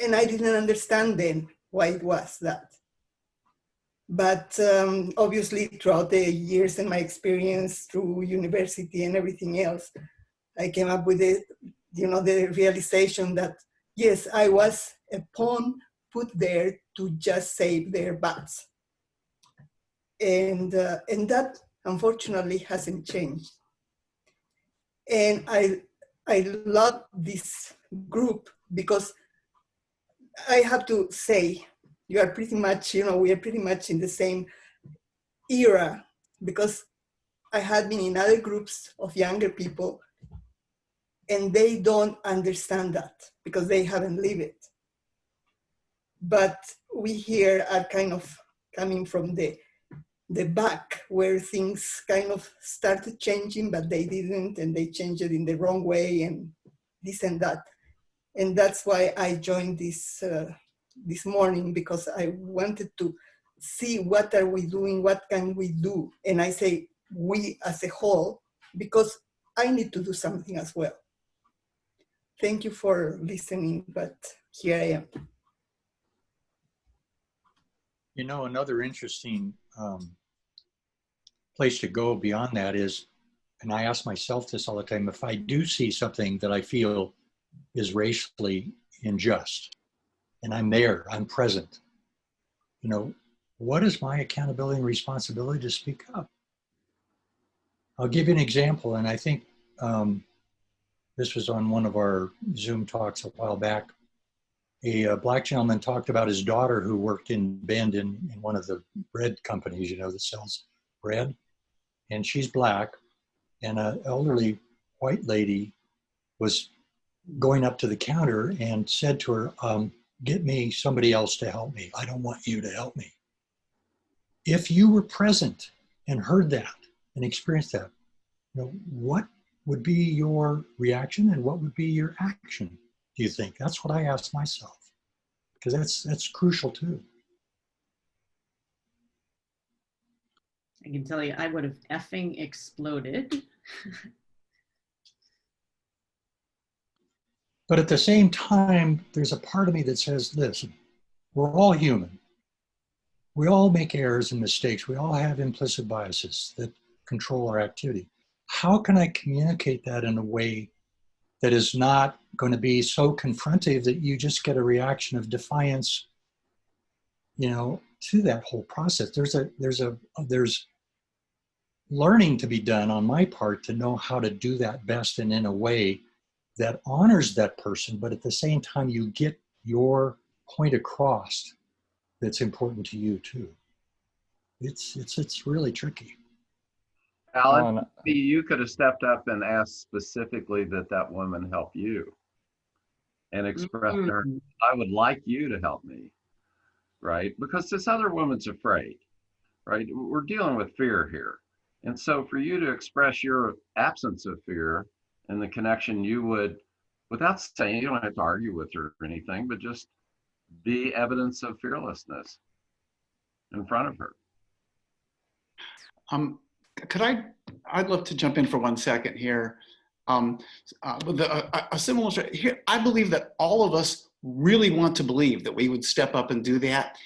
And I didn't understand then why it was that. But obviously throughout the years and my experience through university and everything else, I came up with the realization that yes, I was a pawn put there to just save their butts. And that unfortunately hasn't changed. And I love this group because I have to say, you are pretty much, we are pretty much in the same era, because I had been in other groups of younger people and they don't understand that because they haven't lived it. But we here are kind of coming from the back where things kind of started changing, but they didn't, and they changed it in the wrong way and this and that. And that's why I joined this morning, because I wanted to see what are we doing, what can we do? And I say we as a whole, because I need to do something as well. Thank you for listening, but here I am. You know, another interesting place to go beyond that is, and I ask myself this all the time, if I do see something that I feel is racially unjust, and I'm there, I'm present, you know, what is my accountability and responsibility to speak up? I'll give you an example, and I think this was on one of our Zoom talks a while back. A black gentleman talked about his daughter who worked in Bend in one of the bread companies, you know, that sells bread. And she's black, and an elderly white lady was going up to the counter and said to her, get me somebody else to help me. I don't want you to help me. If you were present and heard that and experienced that, you know, what would be your reaction and what would be your action, do you think? That's what I asked myself, because that's crucial too. I can tell you, I would have effing exploded. But at the same time, there's a part of me that says, listen, we're all human. We all make errors and mistakes. We all have implicit biases that control our activity. How can I communicate that in a way that is not going to be so confrontive that you just get a reaction of defiance, you know, to that whole process? There's learning to be done on my part to know how to do that best and in a way that honors that person, but at the same time you get your point across that's important to you too. It's really tricky. Alan, you could have stepped up and asked specifically that that woman help you and expressed her, I would like you to help me, right? Because this other woman's afraid, right? We're dealing with fear here. And so for you to express your absence of fear and the connection you would, without saying, you don't have to argue with her or anything, but just be evidence of fearlessness in front of her. I'd love to jump in for 1 second here. With a similar, here, I believe that all of us really want to believe that we would step up and do that.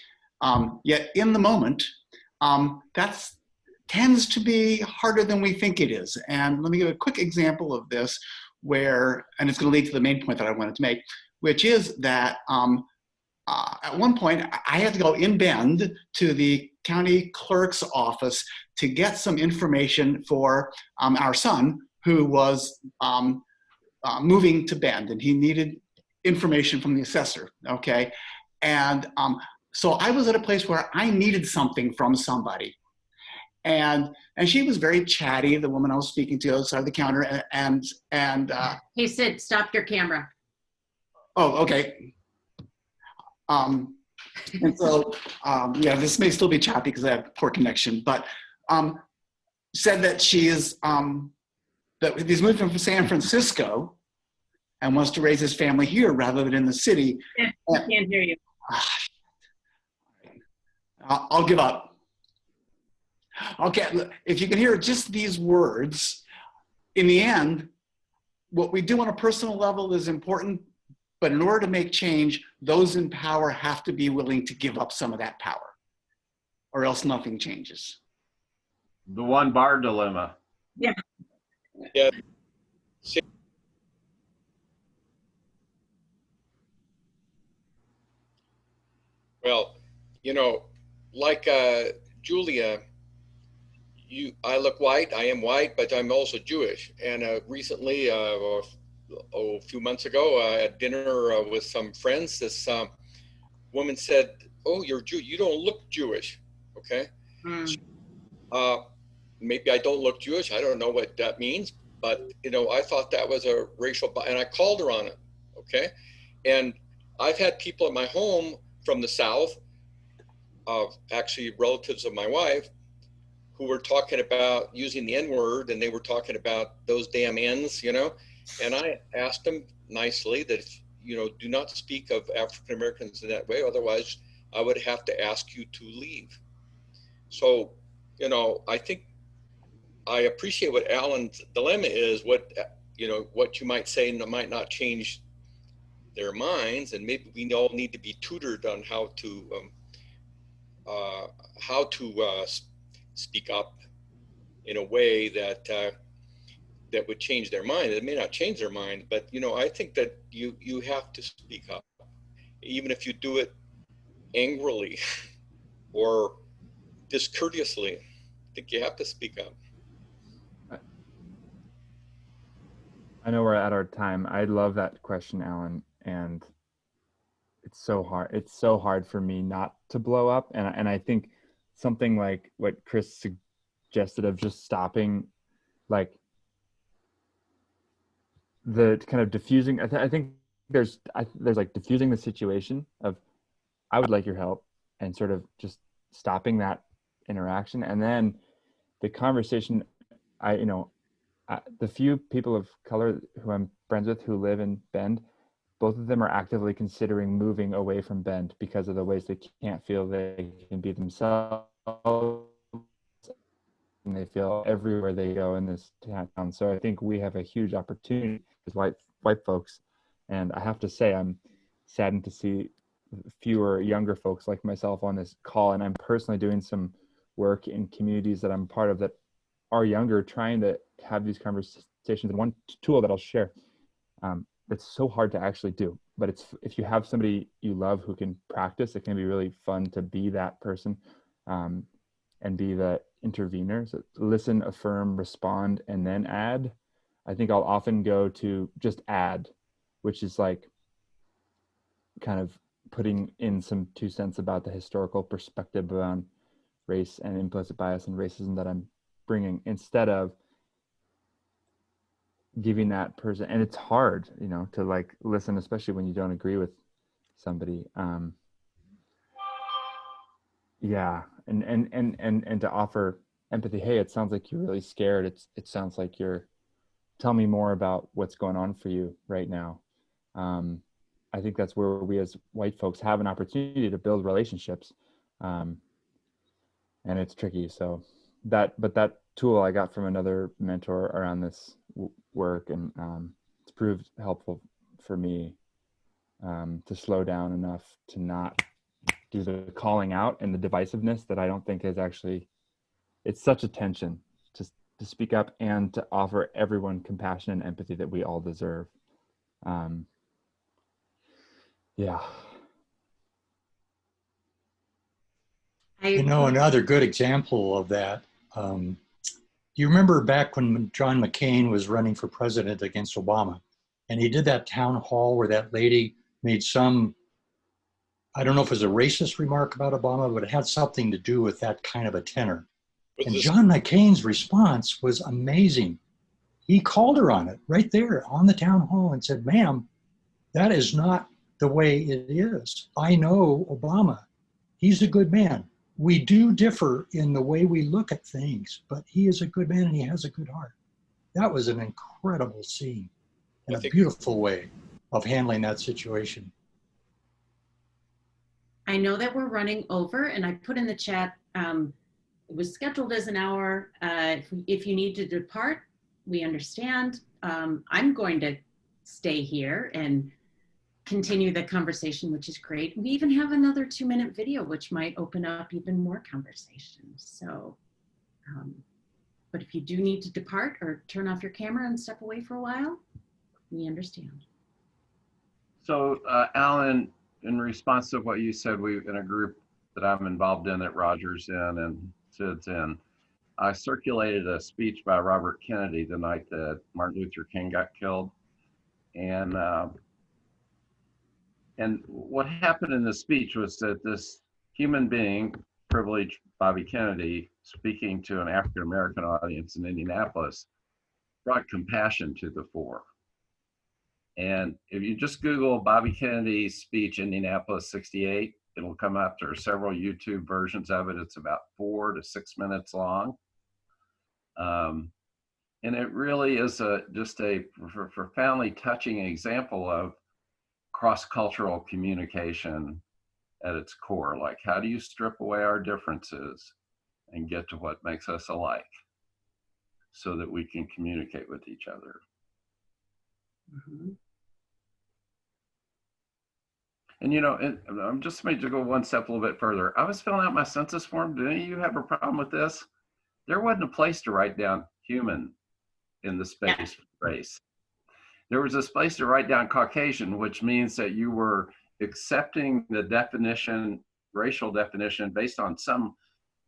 Yet in the moment, that tends to be harder than we think it is. And let me give a quick example of this where, and it's going to lead to the main point that I wanted to make, which is that at one point I had to go in Bend to the county clerk's office to get some information for our son who was moving to Bend, and he needed information from the assessor, okay? And so I was at a place where I needed something from somebody. And she was very chatty, the woman I was speaking to outside the counter, and Hey, Sid, stop your camera. Oh, okay. And so, yeah, this may still be choppy because I have poor connection, but said that she is, that he's moved from San Francisco and wants to raise his family here rather than in the city. I can't hear you. I'll give up. Okay, if you can hear just these words, in the end, what we do on a personal level is important, but in order to make change, those in power have to be willing to give up some of that power, or else nothing changes. The one bar dilemma. Yeah. Yeah. Well, you know, like Julia, I look white, I am white, but I'm also Jewish. And recently, a few months ago, at dinner with some friends, this woman said, "Oh, you're Jew, you don't look Jewish," okay? Maybe I don't look Jewish, I don't know what that means, but you know, I thought that was a racial bias, and I called her on it, okay? And I've had people at my home from the South, actually relatives of my wife, who were talking about using the N-word, and they were talking about those damn N's, you know? And I asked them nicely that, you know, do not speak of African Americans in that way, otherwise I would have to ask you to leave. So, you know, I think I appreciate what Alan's dilemma is, what, you know, what you might say might not change their minds, and maybe we all need to be tutored on how to speak up in a way that that would change their mind. It may not change their mind, but you know, I think that you have to speak up, even if you do it angrily or discourteously. I think you have to speak up. I know we're at our time. I love that question, Alan, and it's so hard. It's so hard for me not to blow up, and I think something like what Chris suggested of just stopping, like the kind of diffusing. I think there's like diffusing the situation of, I would like your help, and sort of just stopping that interaction, and then the conversation. The few people of color who I'm friends with who live in Bend, both of them are actively considering moving away from Bend because of the ways they can't feel they can be themselves, and they feel everywhere they go in this town. So I think we have a huge opportunity as white folks, and I have to say I'm saddened to see fewer younger folks like myself on this call, and I'm personally doing some work in communities that I'm part of that are younger, trying to have these conversations. And one tool that I'll share, it's so hard to actually do, but it's, if you have somebody you love who can practice, it can be really fun to be that person, and be the intervener. So listen, affirm, respond, and then add. I think I'll often go to just add, which is like kind of putting in some 2 cents about the historical perspective around race and implicit bias and racism that I'm bringing, instead of giving that person. And it's hard, you know, to like listen, especially when you don't agree with somebody. Yeah, and to offer empathy. Hey, it sounds like you're really scared. It sounds like tell me more about what's going on for you right now. I think that's where we as white folks have an opportunity to build relationships, and it's tricky. So that tool I got from another mentor around this work, and it's proved helpful for me, to slow down enough to not do the calling out and the divisiveness that I don't think is actually, it's such a tension to speak up and to offer everyone compassion and empathy that we all deserve. Yeah. You know, another good example of that, do you remember back when John McCain was running for president against Obama, and he did that town hall where that lady made some, I don't know if it was a racist remark about Obama, but it had something to do with that kind of a tenor. And John McCain's response was amazing. He called her on it right there on the town hall and said, ma'am, that is not the way it is. I know Obama. He's a good man. We do differ in the way we look at things, but he is a good man and he has a good heart. That was an incredible scene and a beautiful way of handling that situation. I know that we're running over, and I put in the chat, it was scheduled as an hour. If you need to depart, we understand. I'm going to stay here and continue the conversation, which is great. We even have another 2-minute video, which might open up even more conversations. So, but if you do need to depart or turn off your camera and step away for a while, we understand. So, Alan, in response to what you said, we, in a group that I'm involved in, that Roger's in and Sid's in, I circulated a speech by Robert Kennedy the night that Martin Luther King got killed. And what happened in the speech was that this human being, privileged Bobby Kennedy, speaking to an African-American audience in Indianapolis, brought compassion to the fore. And if you just Google Bobby Kennedy's speech, Indianapolis '68, it'll come up. There are several YouTube versions of it. It's about 4 to 6 minutes long. And it really is just a profoundly touching example of cross-cultural communication at its core. Like, how do you strip away our differences and get to what makes us alike so that we can communicate with each other? Mm-hmm. And you know, I'm just made to go one step a little bit further. I was filling out my census form. Do any of you have a problem with this? There wasn't a place to write down human in the space of race. There was this place to write down Caucasian, which means that you were accepting the definition, racial definition, based on some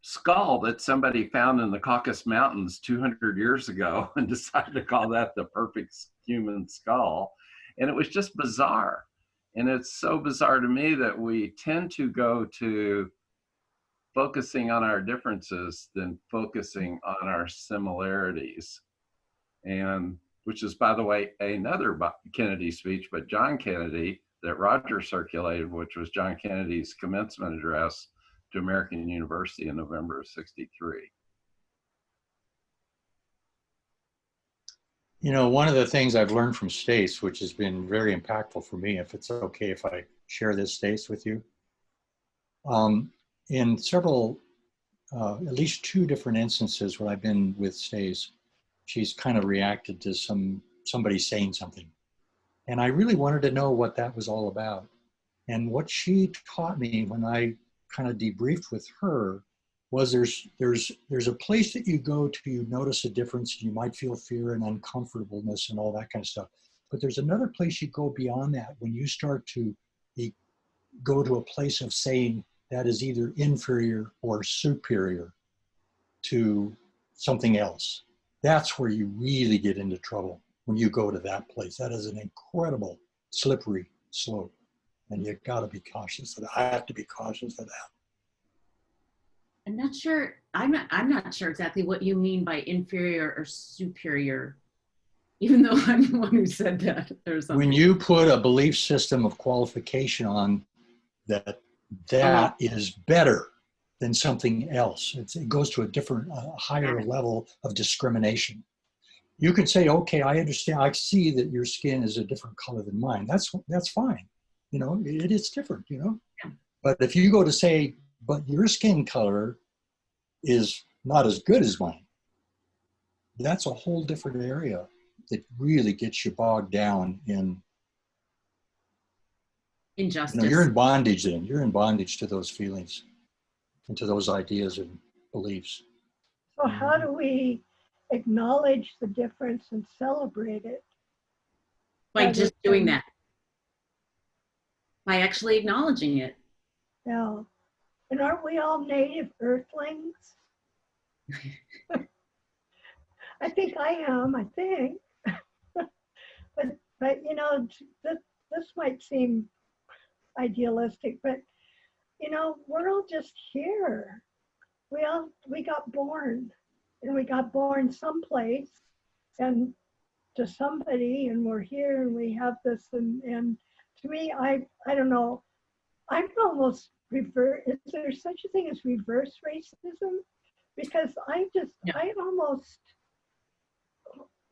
skull that somebody found in the Caucasus Mountains 200 years ago and decided to call that the perfect human skull. And it was just bizarre. And it's so bizarre to me that we tend to go to focusing on our differences than focusing on our similarities. And which is, by the way, another Kennedy speech, but John Kennedy, that Roger circulated, which was John Kennedy's commencement address to American University in November of '63. You know, one of the things I've learned from Stace, which has been very impactful for me, if it's okay if I share this, Stace, with you. In several, at least 2 different instances where I've been with Stace, she's kind of reacted to somebody saying something. And I really wanted to know what that was all about. And what she taught me when I kind of debriefed with her was there's a place that you go to, you notice a difference, you might feel fear and uncomfortableness and all that kind of stuff. But there's another place you go beyond that when you start to go to a place of saying that is either inferior or superior to something else. That's where you really get into trouble when you go to that place. That is an incredible slippery slope. And you've got to be cautious of that. I have to be cautious of that. I'm not sure. I'm not sure exactly what you mean by inferior or superior, even though I'm the one who said that or something. When you put a belief system of qualification on that is better than something else, it goes to a different, higher level of discrimination. You could say, okay, I understand. I see that your skin is a different color than mine. That's fine. You know, it is different, you know. Yeah. But if you go to say, but your skin color is not as good as mine, that's a whole different area that really gets you bogged down in injustice. You know, you're in bondage then. You're in bondage to those feelings and to those ideas and beliefs. So how do we acknowledge the difference and celebrate it? By just doing that. By actually acknowledging it. Yeah. And aren't we all native earthlings? I think I am, I think. but you know, this might seem idealistic, but you know, we're all just here. We got born, and we got born someplace and to somebody, and we're here and we have this, and to me, I don't know, I'm almost reverse. Is there such a thing as reverse racism? Because I almost,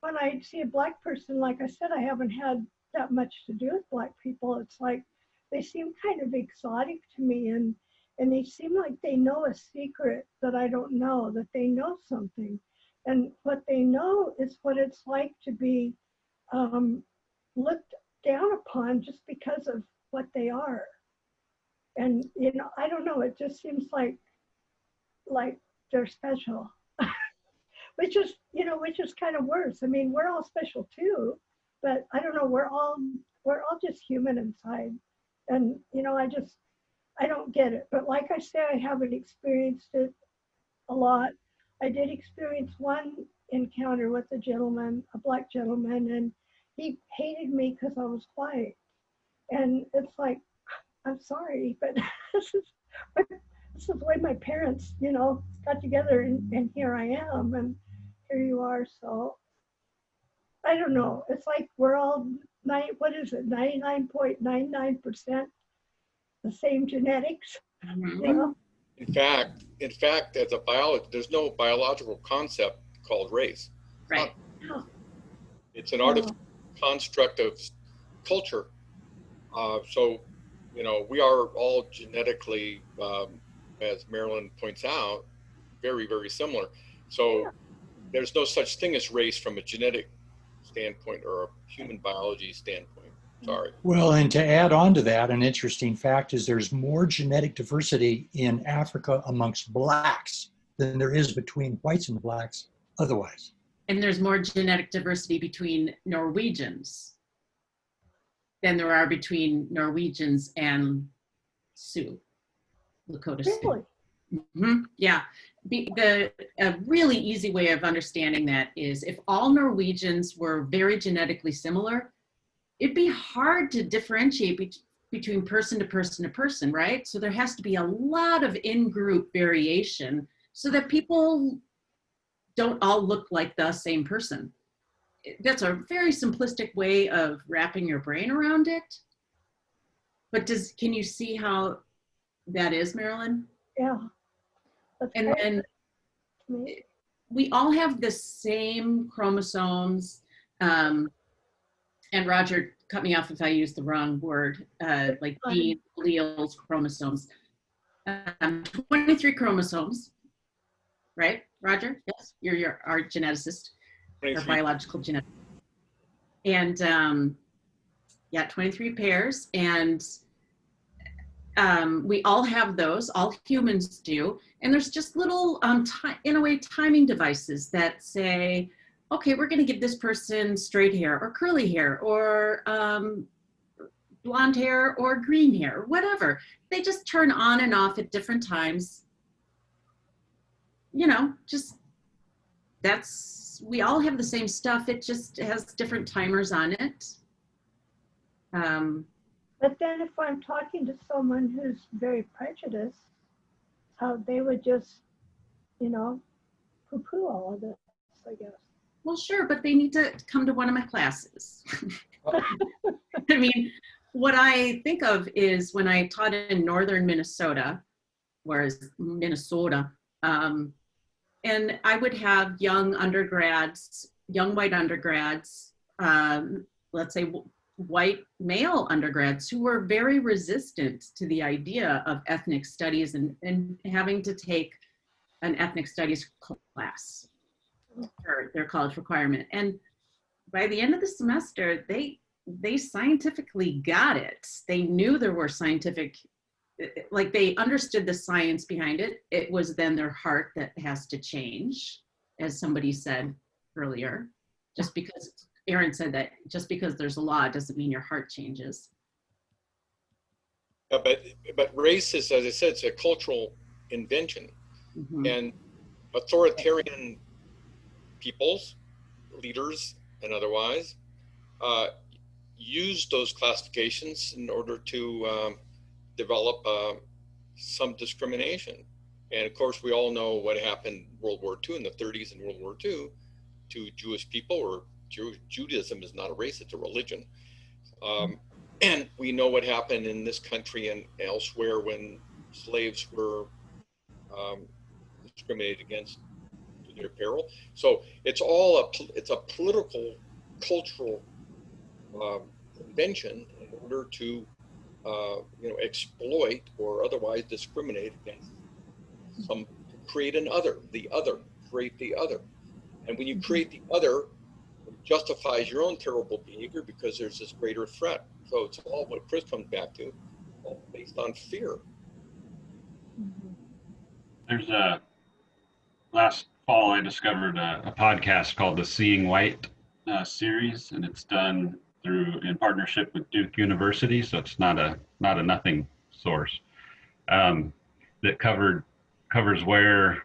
when I see a Black person, like I said, I haven't had that much to do with Black people. It's like they seem kind of exotic to me, and they seem like they know a secret that I don't know, that they know something. And what they know is what it's like to be looked down upon just because of what they are. And, you know, I don't know, it just seems like they're special, which is kind of worse. I mean, we're all special too, but I don't know, we're all just human inside. And, you know, I don't get it. But like I say, I haven't experienced it a lot. I did experience one encounter with a gentleman, a Black gentleman, and he hated me because I was white. And it's like, I'm sorry, but this is the way my parents, you know, got together, and here I am, and here you are. So I don't know. It's like we're all 99.99% the same genetics. Mm-hmm. You know? In fact, as a biologist, there's no biological concept called race. Right. It's an artificial construct of culture. So, you know, we are all genetically, as Marilyn points out, very, very similar. So there's no such thing as race from a genetic standpoint or a human biology standpoint. Sorry. Well, and to add on to that, an interesting fact is there's more genetic diversity in Africa amongst Blacks than there is between whites and Blacks otherwise. And there's more genetic diversity between Norwegians than there are between Norwegians and Sioux, Lakota Sioux. Mm-hmm. Yeah. A really easy way of understanding that is if all Norwegians were very genetically similar, it'd be hard to differentiate between person to person to person, right? So there has to be a lot of in-group variation so that people don't all look like the same person. That's a very simplistic way of wrapping your brain around it. But can you see how that is, Marilyn? Yeah. And then we all have the same chromosomes. And Roger, cut me off if I use the wrong word, like genes, alleles, chromosomes. 23 chromosomes, right, Roger? Yes, you're our geneticist, our biological geneticist. And yeah, 23 pairs. And we all have those, all humans do. And there's just little, in a way, timing devices that say, okay, we're going to give this person straight hair or curly hair or blonde hair or green hair, whatever. They just turn on and off at different times. You know, we all have the same stuff. It just has different timers on it. But then if I'm talking to someone who's very prejudiced, they would just, you know, poo-poo all of this, I guess. Well, sure, but they need to come to one of my classes. I mean, what I think of is when I taught in northern Minnesota, and I would have young undergrads, young white undergrads, let's say white male undergrads who were very resistant to the idea of ethnic studies and having to take an ethnic studies class for their college requirement. And by the end of the semester, they scientifically got it. They knew there were scientific, like they understood the science behind it. It was then their heart that has to change, as somebody said earlier. Just because, Aaron said that just because there's a law doesn't mean your heart changes. But race is, as I said, it's a cultural invention. Mm-hmm. And authoritarian peoples, leaders and otherwise, use those classifications in order to develop some discrimination. And of course, we all know what happened in World War II, in the 30s and World War II, to Jewish people, or Judaism is not a race, it's a religion. And we know what happened in this country and elsewhere when slaves were discriminated against to their peril. So it's all it's a political, cultural invention in order to exploit or otherwise discriminate against create an other, create the other. And when you create the other, it justifies your own terrible behavior because there's this greater threat. So it's all what Chris comes back to, all based on fear. There's last fall I discovered a podcast called the Seeing White series, and it's done in partnership with Duke University, so it's not a nothing source. That covers where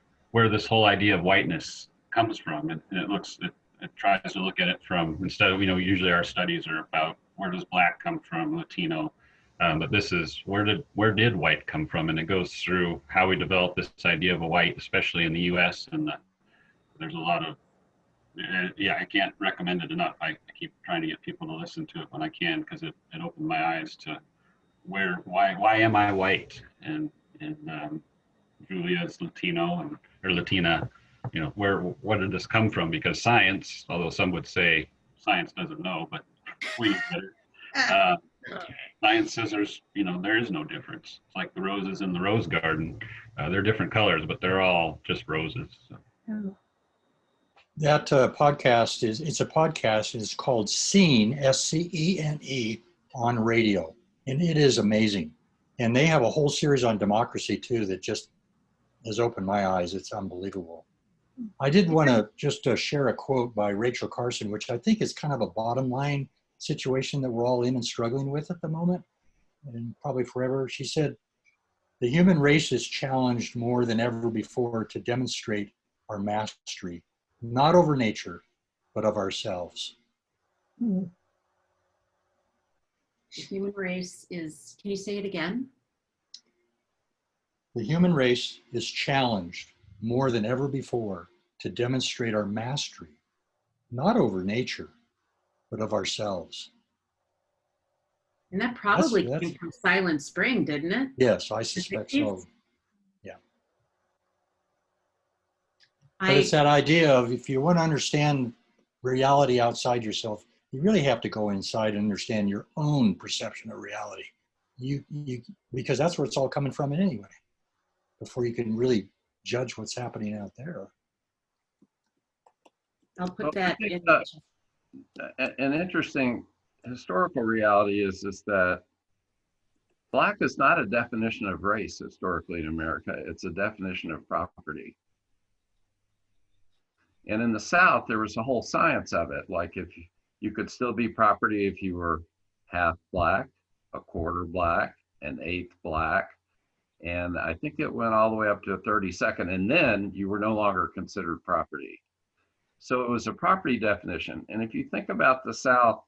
this whole idea of whiteness comes from, and it tries to look at it from, instead of, usually our studies are about where does black come from, Latino, but this is where did white come from, and it goes through how we developed this idea of a white, especially in the U.S. and there's a lot of, I can't recommend it enough. I keep trying to get people to listen to it when I can, because it opened my eyes to why am I white, and Julia's Latino or Latina, where did this come from? Because science, although some would say science doesn't know, but we better. Science says there is no difference. It's like the roses in the rose garden. They're different colors, but they're all just roses. So. Oh. That podcast it's a podcast. It's called Scene, SCENE, on radio, and it is amazing. And they have a whole series on democracy too that just has opened my eyes. It's unbelievable. I did want to just share a quote by Rachel Carson, which I think is kind of a bottom line situation that we're all in and struggling with at the moment, and probably forever. She said, "The human race is challenged more than ever before to demonstrate our mastery, not over nature, but of ourselves." The human race is, can you say it again? The human race is challenged more than ever before to demonstrate our mastery, not over nature, but of ourselves. And that probably That's- came from Silent Spring, didn't it? Yes, I suspect so. Yeah. But it's that idea of, if you want to understand reality outside yourself, you really have to go inside and understand your own perception of reality. Because that's where it's all coming from anyway, before you can really judge what's happening out there. I'll put that in. An interesting historical reality is that Black is not a definition of race historically in America. It's a definition of property. And in the South, there was a whole science of it. Like, if you could still be property if you were half Black, a quarter Black, an eighth Black. And I think it went all the way up to a 32nd. And then you were no longer considered property. So it was a property definition. And if you think about the South,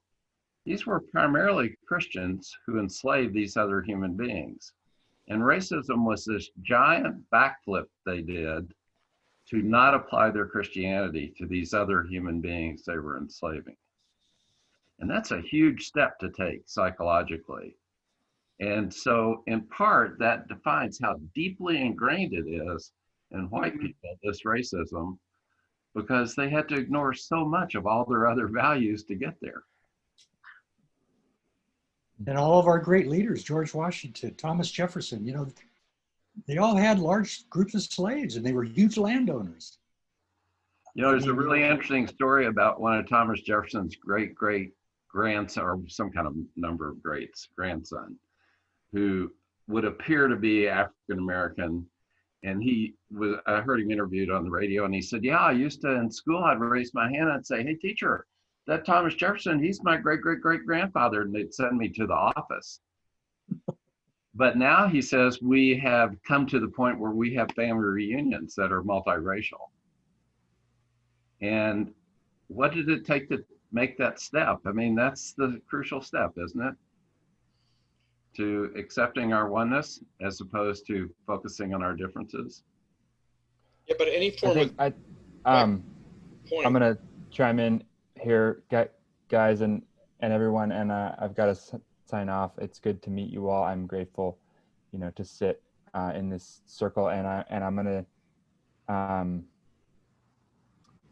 these were primarily Christians who enslaved these other human beings. And racism was this giant backflip they did to not apply their Christianity to these other human beings they were enslaving. And that's a huge step to take psychologically. And so in part, that defines how deeply ingrained it is in white people, this racism, because they had to ignore so much of all their other values to get there. And all of our great leaders, George Washington, Thomas Jefferson, they all had large groups of slaves and they were huge landowners. There's a really interesting story about one of Thomas Jefferson's great-great-grandson, or some kind of number of greats, grandson, who would appear to be African-American. And I heard him interviewed on the radio, and he said, yeah, I used to, in school, I'd raise my hand and say, hey, teacher, that Thomas Jefferson, he's my great-great-great-grandfather, and they'd send me to the office. But now, he says, we have come to the point where we have family reunions that are multiracial. And what did it take to make that step? I mean, that's the crucial step, isn't it? To accepting our oneness as opposed to focusing on our differences. Yeah, but any form I'm gonna chime in here, guys and everyone, and I've got to sign off. It's good to meet you all. I'm grateful, to sit in this circle, and I'm gonna.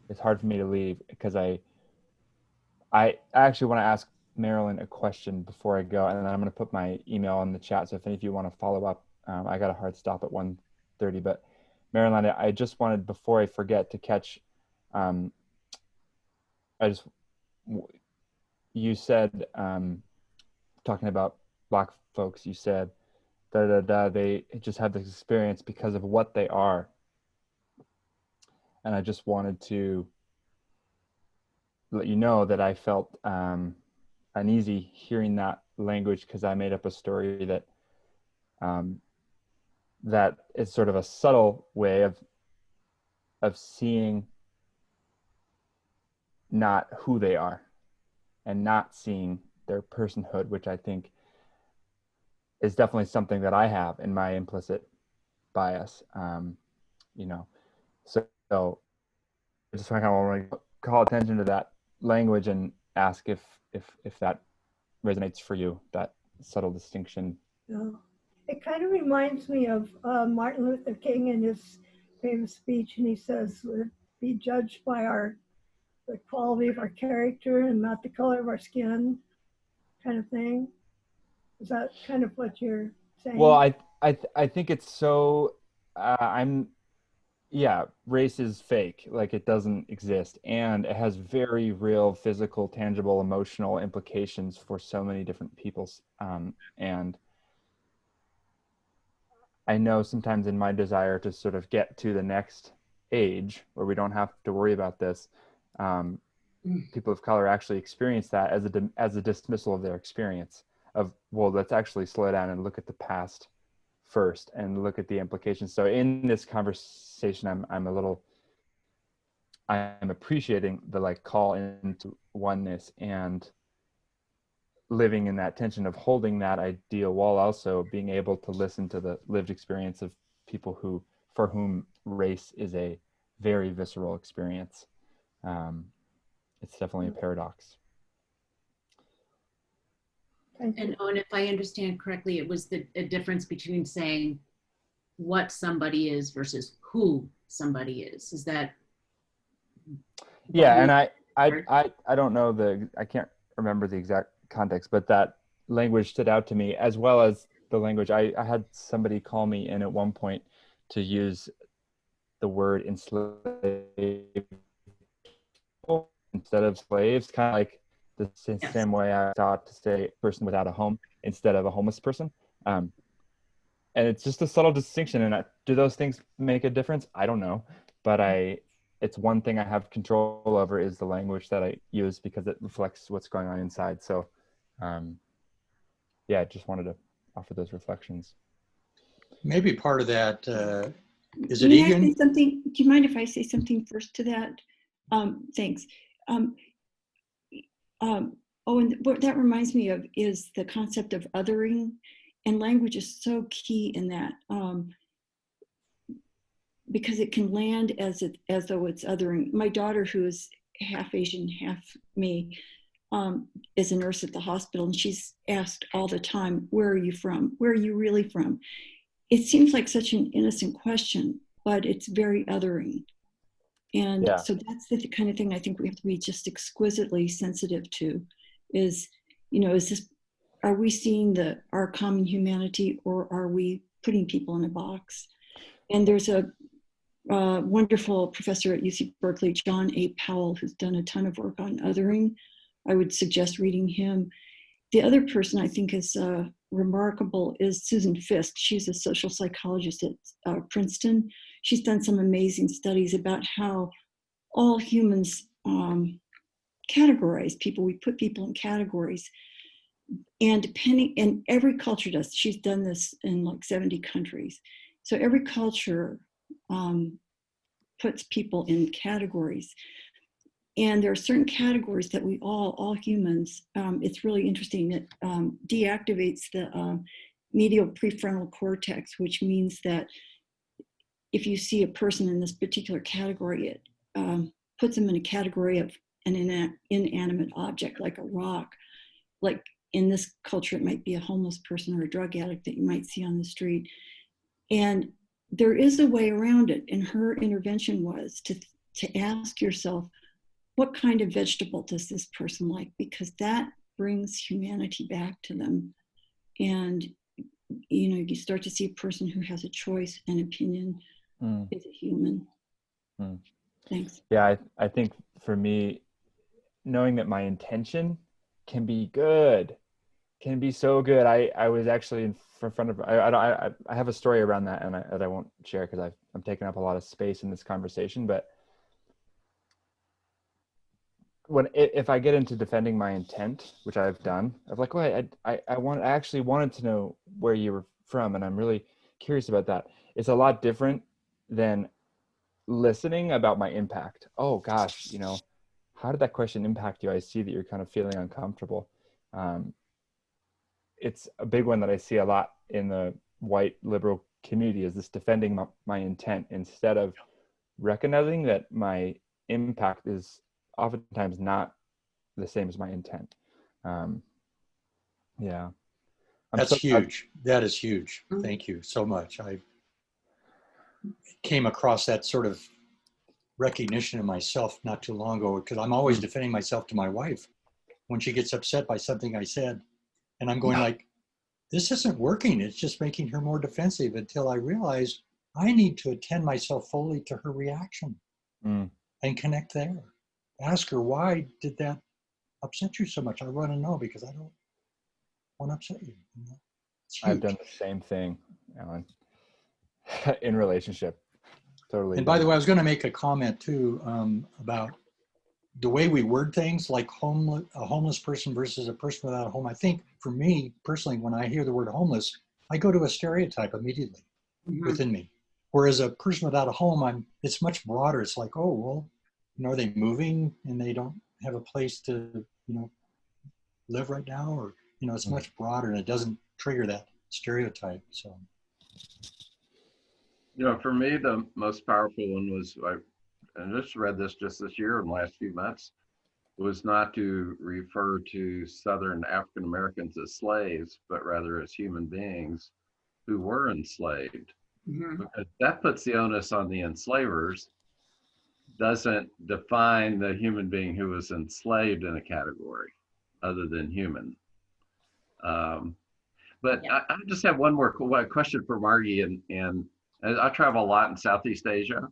It's hard for me to leave because I actually want to ask Marilyn a question before I go, and then I'm going to put my email in the chat. So if any of you want to follow up, I got a hard stop at 1:30. But Marilyn, I just wanted, before I forget, to catch. You said, talking about Black folks, you said they just have this experience because of what they are. And I just wanted to let you know that I felt uneasy hearing that language, because I made up a story that that is sort of a subtle way of seeing not who they are and not seeing their personhood, which I think is definitely something that I have in my implicit bias. So I just kind of want to call attention to that language and ask if that resonates for you, that subtle distinction. Yeah. It kind of reminds me of Martin Luther King in his famous speech, and he says, be judged by the quality of our character and not the color of our skin, kind of thing. Is that kind of what you're saying? Well, I think it's so, race is fake, like it doesn't exist, and it has very real physical, tangible, emotional implications for so many different peoples. And I know sometimes in my desire to sort of get to the next age where we don't have to worry about this, people of color actually experience that as a dismissal of their experience of, well, let's actually slow down and look at the past first and look at the implications. So in this conversation, I'm appreciating the like call into oneness and living in that tension of holding that ideal while also being able to listen to the lived experience of people for whom race is a very visceral experience. It's definitely a paradox. And Owen, if I understand correctly, it was a difference between saying what somebody is versus who somebody is. Is that? Yeah, and I don't know I can't remember the exact context, but that language stood out to me, as well as the language. I had somebody call me in at one point to use the word enslaved instead of slaves, kind of like the same way I thought to say person without a home instead of a homeless person. And it's just a subtle distinction. And do those things make a difference? I don't know, but it's one thing I have control over is the language that I use because it reflects what's going on inside. So yeah, I just wanted to offer those reflections. Maybe part of that, is it May I Egan? say something? Do you mind if I say something first to that? Thanks. And what that reminds me of is the concept of othering, and language is so key in that, because it can land as though it's othering. My daughter, who is half Asian, half me, is a nurse at the hospital, and she's asked all the time, "Where are you from? Where are you really from?" It seems like such an innocent question, but it's very othering. And so that's the kind of thing I think we have to be just exquisitely sensitive to is, are we seeing our common humanity, or are we putting people in a box? And there's a wonderful professor at UC Berkeley, John A. Powell, who's done a ton of work on othering. I would suggest reading him. The other person I think is remarkable is Susan Fisk. She's a social psychologist at Princeton. She's done some amazing studies about how all humans categorize people. We put people in categories. And every culture does. She's done this in like 70 countries. So every culture puts people in categories. And there are certain categories that we all humans, it's really interesting, that deactivates the medial prefrontal cortex, which means that if you see a person in this particular category, it puts them in a category of an inanimate object, like a rock. Like in this culture, it might be a homeless person or a drug addict that you might see on the street. And there is a way around it. And her intervention was to ask yourself, what kind of vegetable does this person like? Because that brings humanity back to them. And, you start to see a person who has a choice and opinion is a human. Thanks. Yeah, I think for me, knowing that my intention can be good, can be so good. I was actually in front of, I have a story around that, and that I won't share because I'm taking up a lot of space in this conversation, but if I get into defending my intent, which I've done, of like, well, I actually wanted to know where you were from, and I'm really curious about that. It's a lot different than listening about my impact. Oh gosh, how did that question impact you? I see that you're kind of feeling uncomfortable. It's a big one that I see a lot in the white liberal community, is this defending my intent instead of recognizing that my impact is oftentimes not the same as my intent. Yeah. That's huge. That is huge. Thank you so much. I came across that sort of recognition of myself not too long ago, because I'm always defending myself to my wife when she gets upset by something I said. And I'm going like, this isn't working. It's just making her more defensive, until I realize I need to attend myself fully to her reaction and connect there. Ask her, why did that upset you so much? I want to know, because I don't want to upset you. I've done the same thing, Alan, in relationship. totally. And by the way, I was going to make a comment too about the way we word things, like a homeless person versus a person without a home. I think for me personally, when I hear the word homeless, I go to a stereotype immediately within me. Whereas a person without a home, it's much broader. It's like, oh, well, you know, are they moving and they don't have a place to, you know, live right now? Or, you know, it's much broader and it doesn't trigger that stereotype. So, you know, for me, the most powerful one was, I just read this just this year in the last few months, was not to refer to Southern African Americans as slaves, but rather as human beings who were enslaved. Because that puts the onus on the enslavers, doesn't define the human being who was enslaved in a category other than human. But I just have one more question for Margie, and I travel a lot in Southeast Asia,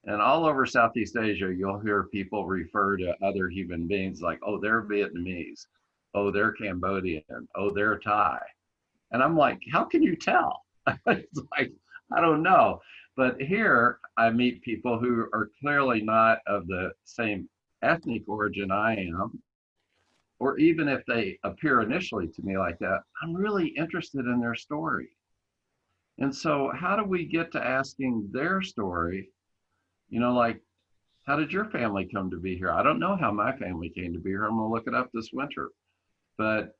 and all over Southeast Asia, you'll hear people refer to other human beings like, oh, they're Vietnamese, oh, they're Cambodian, oh, they're Thai. And I'm like, how can you tell? It's like, I don't know. But here I meet people who are clearly not of the same ethnic origin I am, or even if they appear initially to me like that, I'm really interested in their story. And so how do we get to asking their story? You know, like, how did your family come to be here? I don't know how my family came to be here. I'm gonna look it up this winter. But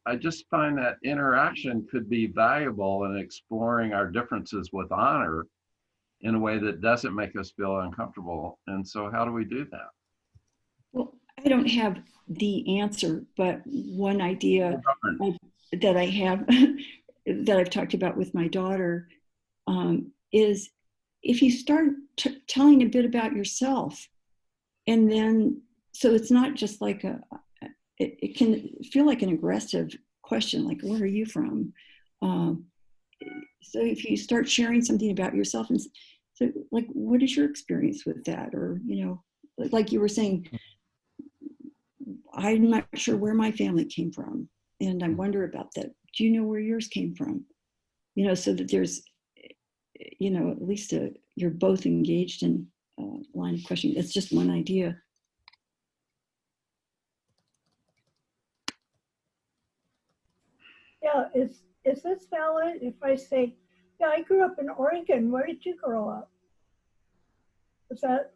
I just find that interaction could be valuable in exploring our differences with honor in a way that doesn't make us feel uncomfortable. And so how do we do that? Well, I don't have the answer, but one idea that I have that I've talked about with my daughter is if you start telling a bit about yourself, and then, so it's not just like it can feel like an aggressive question, like, where are you from? So if you start sharing something about yourself, and so like, what is your experience with that? Or, you know, like you were saying, I'm not sure where my family came from, and I wonder about that. Do you know where yours came from? You know, so that there's, you know, at least you're both engaged in line of questioning. It's just one idea. Yeah, is this valid if I say, yeah, I grew up in Oregon. Where did you grow up? Is that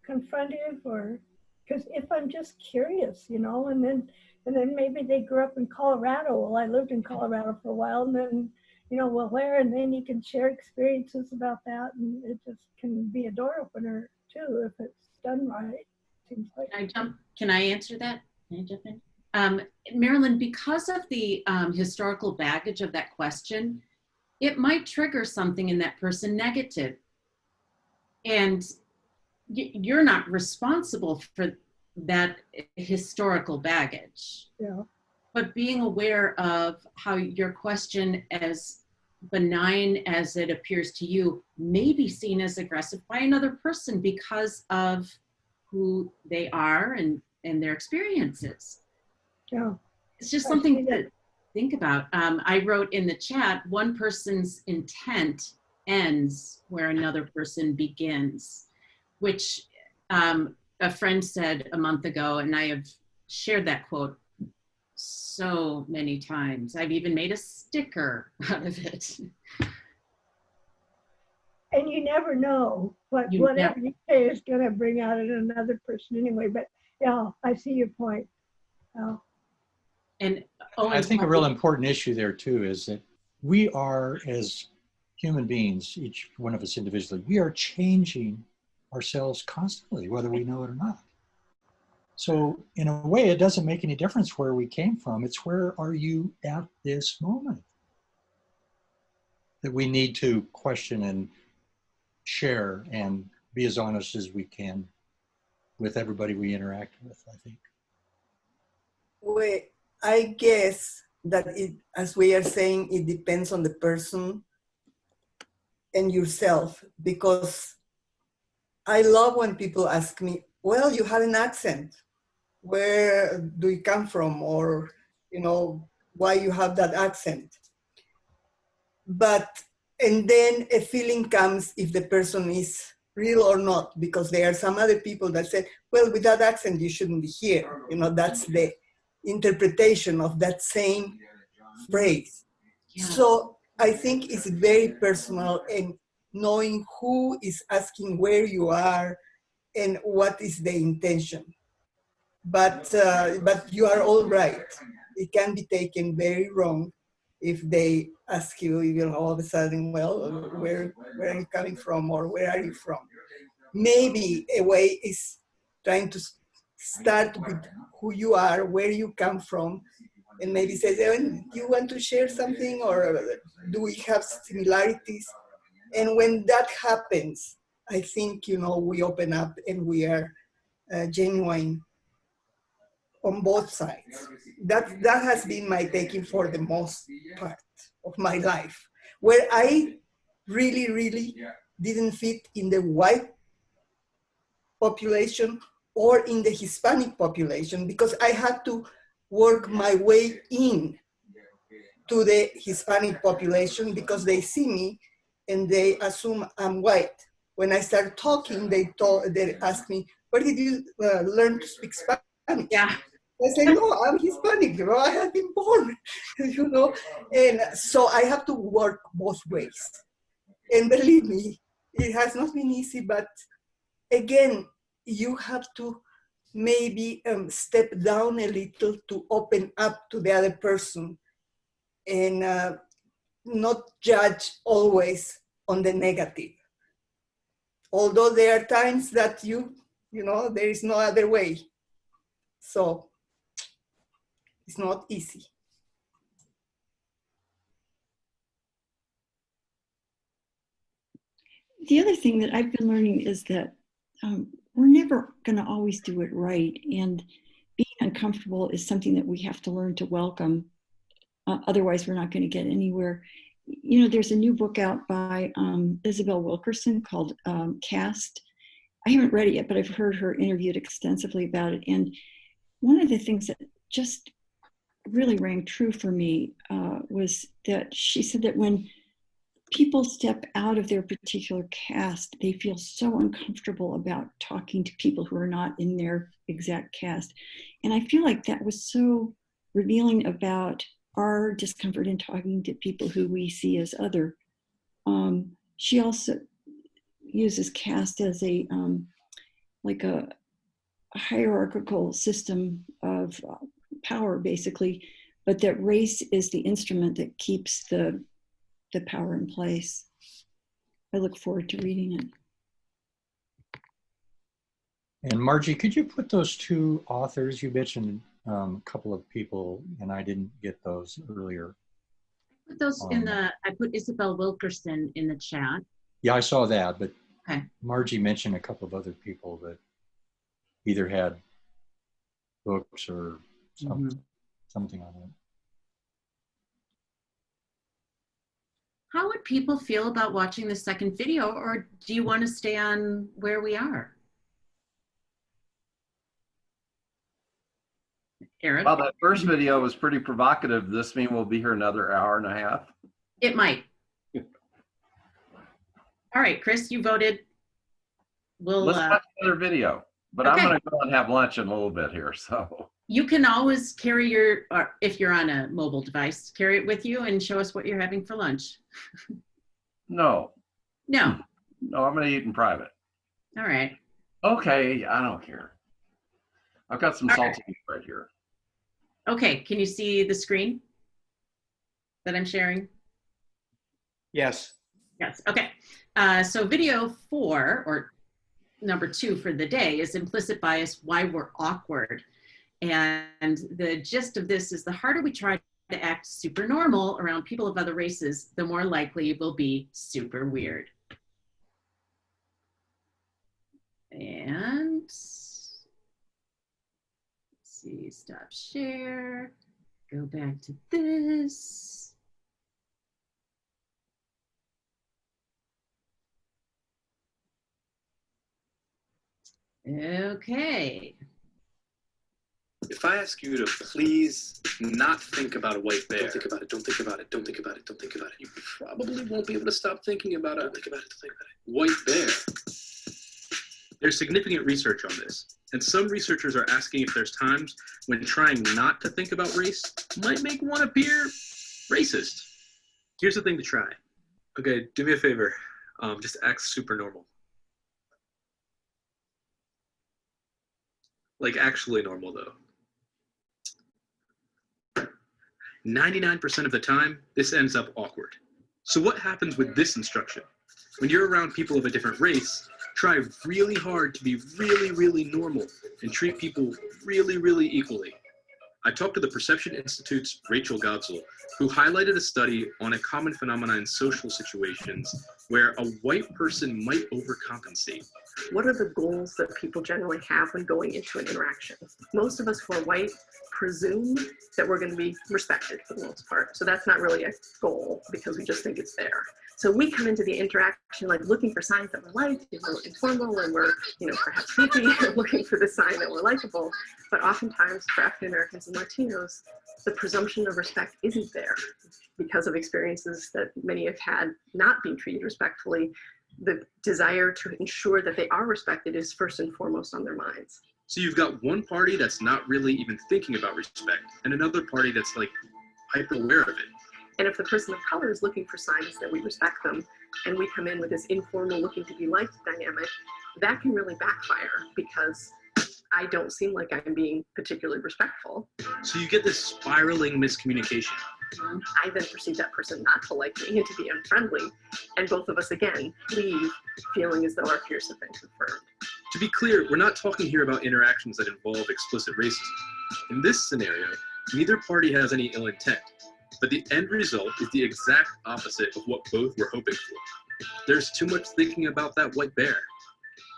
confrontive, or because if I'm just curious, you know, and then maybe they grew up in Colorado. Well, I lived in Colorado for a while, and then, you know, well, where, and then you can share experiences about that, and it just can be a door opener too if it's done right. Seems like. Can I answer that? Can I jump in? Marilyn, because of the historical baggage of that question, it might trigger something in that person negative. And you're not responsible for that historical baggage. Yeah. But being aware of how your question, as benign as it appears to you, may be seen as aggressive by another person because of who they are and their experiences. Yeah. It's just something to think about. I wrote in the chat, one person's intent ends where another person begins, which a friend said a month ago, and I have shared that quote so many times. I've even made a sticker out of it. And you never know whatever you say is going to bring out in another person anyway. But yeah, I see your point. And I think a real important issue there too is that we are, as human beings, each one of us individually, we are changing ourselves constantly, whether we know it or not. So in a way, it doesn't make any difference where we came from. It's where are you at this moment that we need to question and share and be as honest as we can with everybody we interact with, I think. Well, I guess that it, as we are saying, it depends on the person and yourself, because I love when people ask me, well, you have an accent. Where do you come from? Or, you know, why you have that accent? But And then a feeling comes if the person is real or not, because there are some other people that say, well, with that accent, you shouldn't be here. You know, that's the interpretation of that same phrase. Yeah. So I think it's very personal, and knowing who is asking where you are and what is the intention. But you are all right. It can be taken very wrong if they ask you, you know, all of a sudden, well, where are you coming from, or where are you from? Maybe a way is trying to start with who you are, where you come from, and maybe say, do you want to share something, or do we have similarities? And when that happens, I think, you know, we open up and we are genuine on both sides. That has been my taking for the most part of my life, where I really, really didn't fit in the white population or in the Hispanic population, because I had to work my way in to the Hispanic population because they see me and they assume I'm white. When I start talking, they ask me, where did you learn to speak Spanish? Yeah. I say, no, I'm Hispanic, you know, I have been born, you know, and so I have to work both ways. And believe me, it has not been easy, but again, you have to maybe step down a little to open up to the other person and not judge always on the negative. Although there are times that you know, there is no other way. So it's not easy. The other thing that I've been learning is that we're never going to always do it right. And being uncomfortable is something that we have to learn to welcome. Otherwise, we're not going to get anywhere. You know, there's a new book out by Isabel Wilkerson called Caste. I haven't read it yet, but I've heard her interviewed extensively about it. And one of the things that just really rang true for me was that she said that when people step out of their particular caste, they feel so uncomfortable about talking to people who are not in their exact caste. And I feel like that was so revealing about our discomfort in talking to people who we see as other. She also uses caste as a like a hierarchical system of power, basically, but that race is the instrument that keeps the power in place. I look forward to reading it. And Margie, could you put those two authors you mentioned? A couple of people, and I didn't get those earlier. I put those in the. I put Isabel Wilkerson in the chat. Yeah, I saw that, but okay. Margie mentioned a couple of other people that either had books or something on it. How would people feel about watching the second video, or do you want to stay on where we are? Aaron? Well, that first video was pretty provocative. Does this mean we'll be here another hour and a half? It might. All right, Chris, you voted. Let's watch another video, but okay. I'm going to go and have lunch in a little bit here. So you can always carry your, or if you're on a mobile device, carry it with you and show us what you're having for lunch. No. No. No, I'm going to eat in private. All right. Okay, I don't care. I've got some salty meat right here. Okay, can you see the screen that I'm sharing? Yes. Yes, okay. So video 4, or number 2 for the day, is Implicit Bias, Why We're Awkward. And the gist of this is the harder we try to act super normal around people of other races, the more likely we'll be super weird. And let's see, stop share, go back to this. If I ask you to please not think about a white bear. Don't think about it, don't think about it, don't think about it, don't think about it. You probably won't be able to stop thinking about a white bear. There's significant research on this, and some researchers are asking if there's times when trying not to think about race might make one appear racist. Here's the thing to try. Okay, do me a favor. Just act super normal. Like actually normal though. 99% of the time, this ends up awkward. So what happens with this instruction? When you're around people of a different race, try really hard to be really, really normal and treat people really, really equally. I talked to the Perception Institute's Rachel Godsell, who highlighted a study on a common phenomenon in social situations where a white person might overcompensate. What are the goals that people generally have when going into an interaction? Most of us who are white presume that we're going to be respected for the most part. So that's not really a goal because we just think it's there. So we come into the interaction like looking for signs that we're liked, we're informal, and we're, perhaps sneaky, looking for the sign that we're likable. But oftentimes for African Americans and Latinos, the presumption of respect isn't there because of experiences that many have had not being treated respectfully. The desire to ensure that they are respected is first and foremost on their minds. So you've got one party that's not really even thinking about respect, and another party that's like hyper aware of it. And if the person of color is looking for signs that we respect them, and we come in with this informal looking to be liked dynamic, that can really backfire because I don't seem like I'm being particularly respectful. So you get this spiraling miscommunication. I then perceive that person not to like me and to be unfriendly. And both of us, again, leave feeling as though our fears have been confirmed. To be clear, we're not talking here about interactions that involve explicit racism. In this scenario, neither party has any ill intent, but the end result is the exact opposite of what both were hoping for. There's too much thinking about that white bear.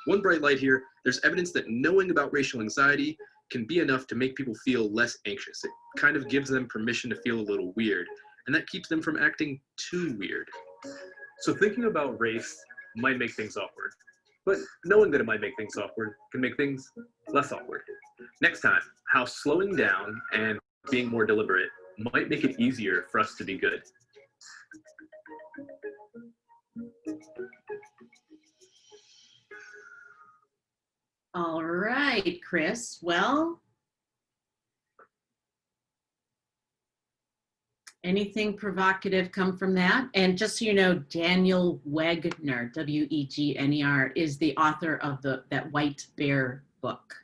One bright light here, there's evidence that knowing about racial anxiety can be enough to make people feel less anxious. It kind of gives them permission to feel a little weird, and that keeps them from acting too weird. So thinking about race might make things awkward, but knowing that it might make things awkward can make things less awkward. Next time, how slowing down and being more deliberate might make it easier for us to be good. All right, Chris. Well, anything provocative come from that? And just so you know, Daniel Wegner, W-E-G-N-E-R, is the author of that White Bear book.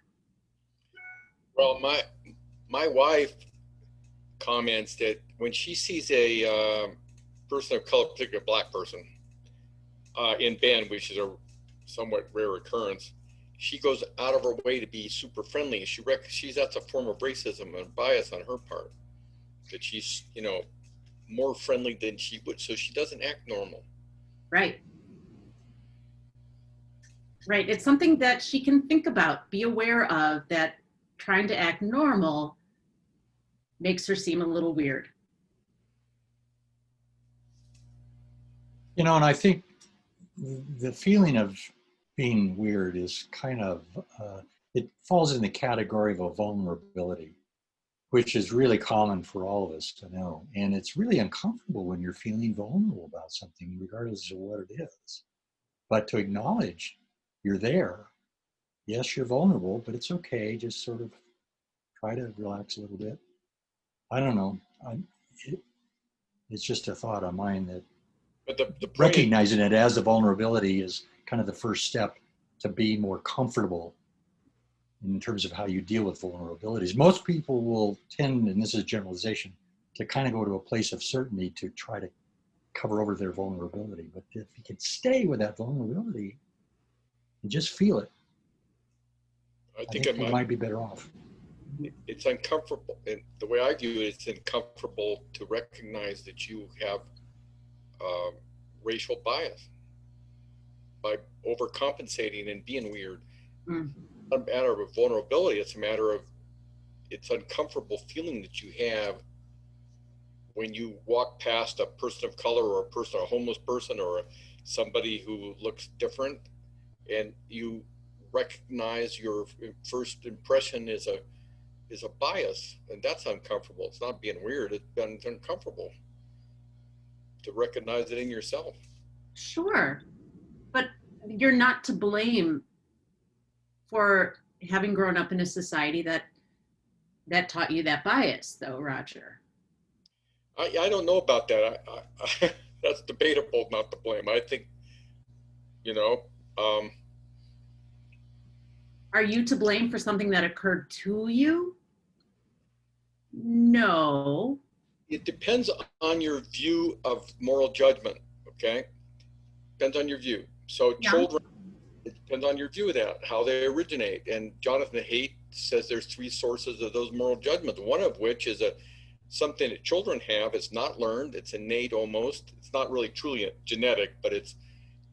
Well, my wife comments that when she sees a person of color, particularly a black person, in Bend, which is a somewhat rare occurrence, she goes out of her way to be super friendly. She's that's a form of racism and bias on her part, that she's more friendly than she would, so she doesn't act normal. Right. Right. It's something that she can think about, be aware of, that trying to act normal makes her seem a little weird. And I think the feeling of being weird is kind of, it falls in the category of a vulnerability, which is really common for all of us to know. And it's really uncomfortable when you're feeling vulnerable about something, regardless of what it is. But to acknowledge you're there, yes, you're vulnerable, but it's okay. Just sort of try to relax a little bit. I don't know. It's just a thought of mine that recognizing it as a vulnerability is kind of the first step to be more comfortable in terms of how you deal with vulnerabilities. Most people will tend, and this is a generalization, to kind of go to a place of certainty to try to cover over their vulnerability. But if you can stay with that vulnerability and just feel it, I think you might be better off. It's uncomfortable, and the way I view it, it's uncomfortable to recognize that you have racial bias by overcompensating and being weird. It's not a matter of vulnerability, it's a matter of, it's uncomfortable feeling that you have when you walk past a person of color or a homeless person or somebody who looks different, and you recognize your first impression is is a bias, and that's uncomfortable. It's not being weird, it's uncomfortable to recognize it in yourself. Sure, but you're not to blame for having grown up in a society that taught you that bias, though, Roger. I don't know about that. I that's debatable, not to blame. I think, you know. Are you to blame for something that occurred to you? No. It depends on your view of moral judgment, okay? Depends on your view. So Yeah. Children, it depends on your view of that, how they originate. And Jonathan Haidt says there's 3 sources of those moral judgments, one of which is something that children have. It's not learned, it's innate almost. It's not really truly genetic, but it's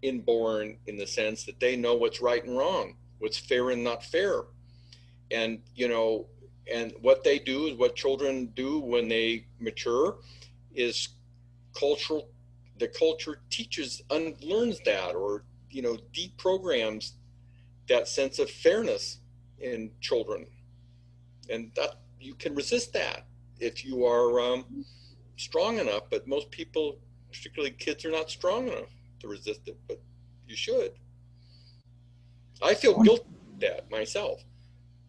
inborn in the sense that they know what's right and wrong, what's fair and not fair. And, you know, and what they do is what children do when they mature is cultural. The culture teaches, unlearns that, or, you know, deprograms that sense of fairness in children. And that you can resist that if you are strong enough, but most people, particularly kids, are not strong enough to resist it, but you should. I feel guilty about that myself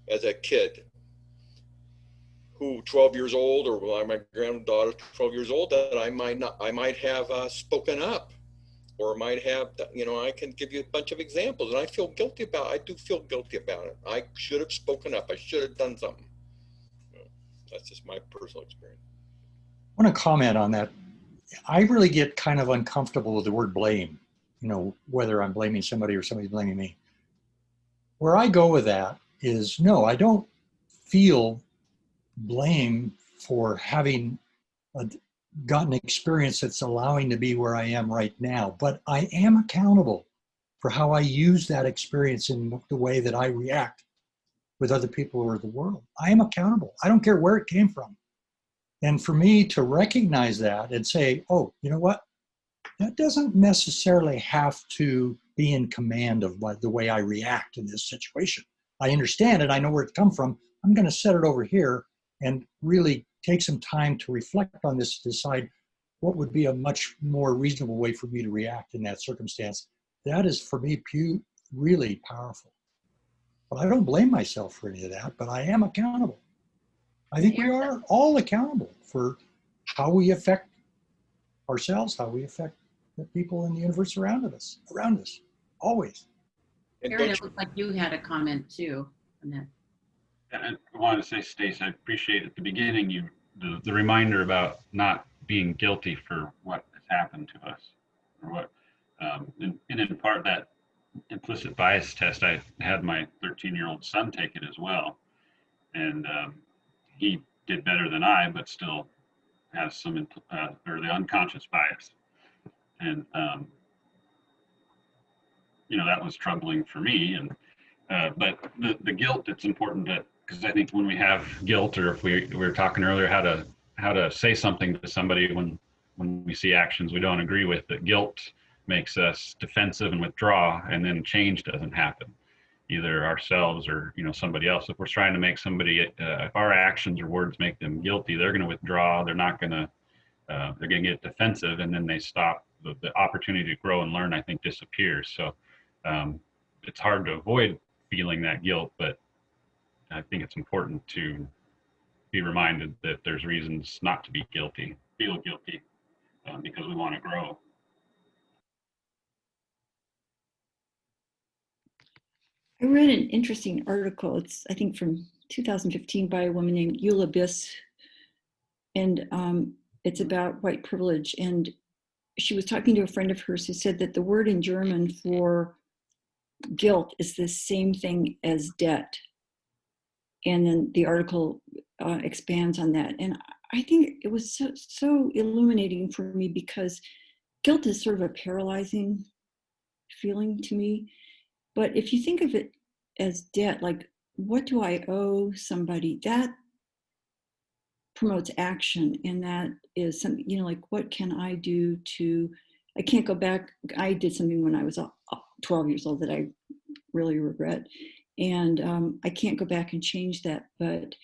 as a kid who 12 years old, or my granddaughter 12 years old, that I might have spoken up, or might have, you know, I can give you a bunch of examples, and I feel guilty about it. I do feel guilty about it. I should have spoken up. I should have done something. That's just my personal experience. I want to comment on that. I really get kind of uncomfortable with the word blame, you know, whether I'm blaming somebody or somebody's blaming me. Where I go with that is, no, I don't feel blame for having gotten experience that's allowing to be where I am right now, but I am accountable for how I use that experience in the way that I react with other people or the world. I am accountable. I don't care where it came from. And for me to recognize that and say, oh, you know what? That doesn't necessarily have to be in command of the way I react in this situation. I understand it. I know where it's come from. I'm going to set it over here and really take some time to reflect on this to decide what would be a much more reasonable way for me to react in that circumstance. That is, for me, really powerful. But I don't blame myself for any of that, but I am accountable. I think we are all accountable for how we affect ourselves, how we affect the people in the universe around us, always. Aaron, it looked like you had a comment too on that. I wanted to say, Stace, I appreciate at the beginning the reminder about not being guilty for what has happened to us, or what, and in part that implicit bias test. I had my 13-year-old son take it as well, and he did better than I, but still has some or the unconscious bias, and you know, that was troubling for me. And but the guilt, it's important that, because I think when we have guilt, or if we were talking earlier how to say something to somebody when we see actions we don't agree with, that guilt makes us defensive and withdraw, and then change doesn't happen, either ourselves or, you know, somebody else. If we're trying to make somebody, if our actions or words make them guilty, they're going to withdraw. They're not going to. They're going to get defensive, and then they stop. The opportunity to grow and learn, I think, disappears. So it's hard to avoid feeling that guilt, but I think it's important to be reminded that there's reasons not to be guilty, feel guilty, because we want to grow. I read an interesting article. It's, I think, from 2015 by a woman named Eula Biss, and it's about white privilege. And she was talking to a friend of hers who said that the word in German for guilt is the same thing as debt. And then the article expands on that. And I think it was so illuminating for me, because guilt is sort of a paralyzing feeling to me. But if you think of it as debt, like, what do I owe somebody? That promotes action. And that is something, you know, like, what can I do to, I can't go back. I did something when I was 12 years old that I really regret. And I can't go back and change that, but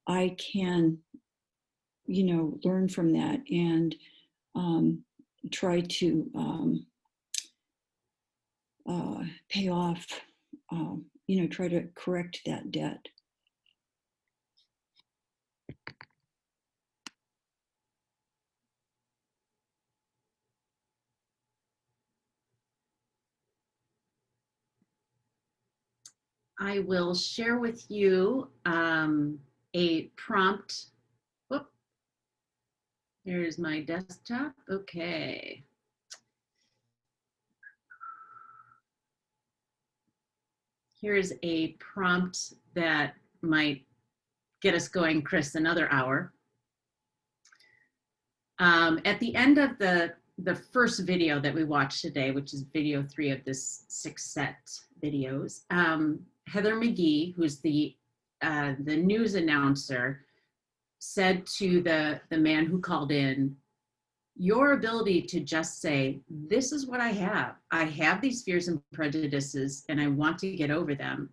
I can, you know, learn from that and try to pay off, you know, try to correct that debt. I will share with you a prompt. Whoop. Here's my desktop. Okay. Here's a prompt that might get us going, Chris, another hour. At the end of the first video that we watched today, which is video 3 of this 6-set videos, Heather McGee, who's the news announcer, said to the man who called in, your ability to just say, this is what I have these fears and prejudices and I want to get over them,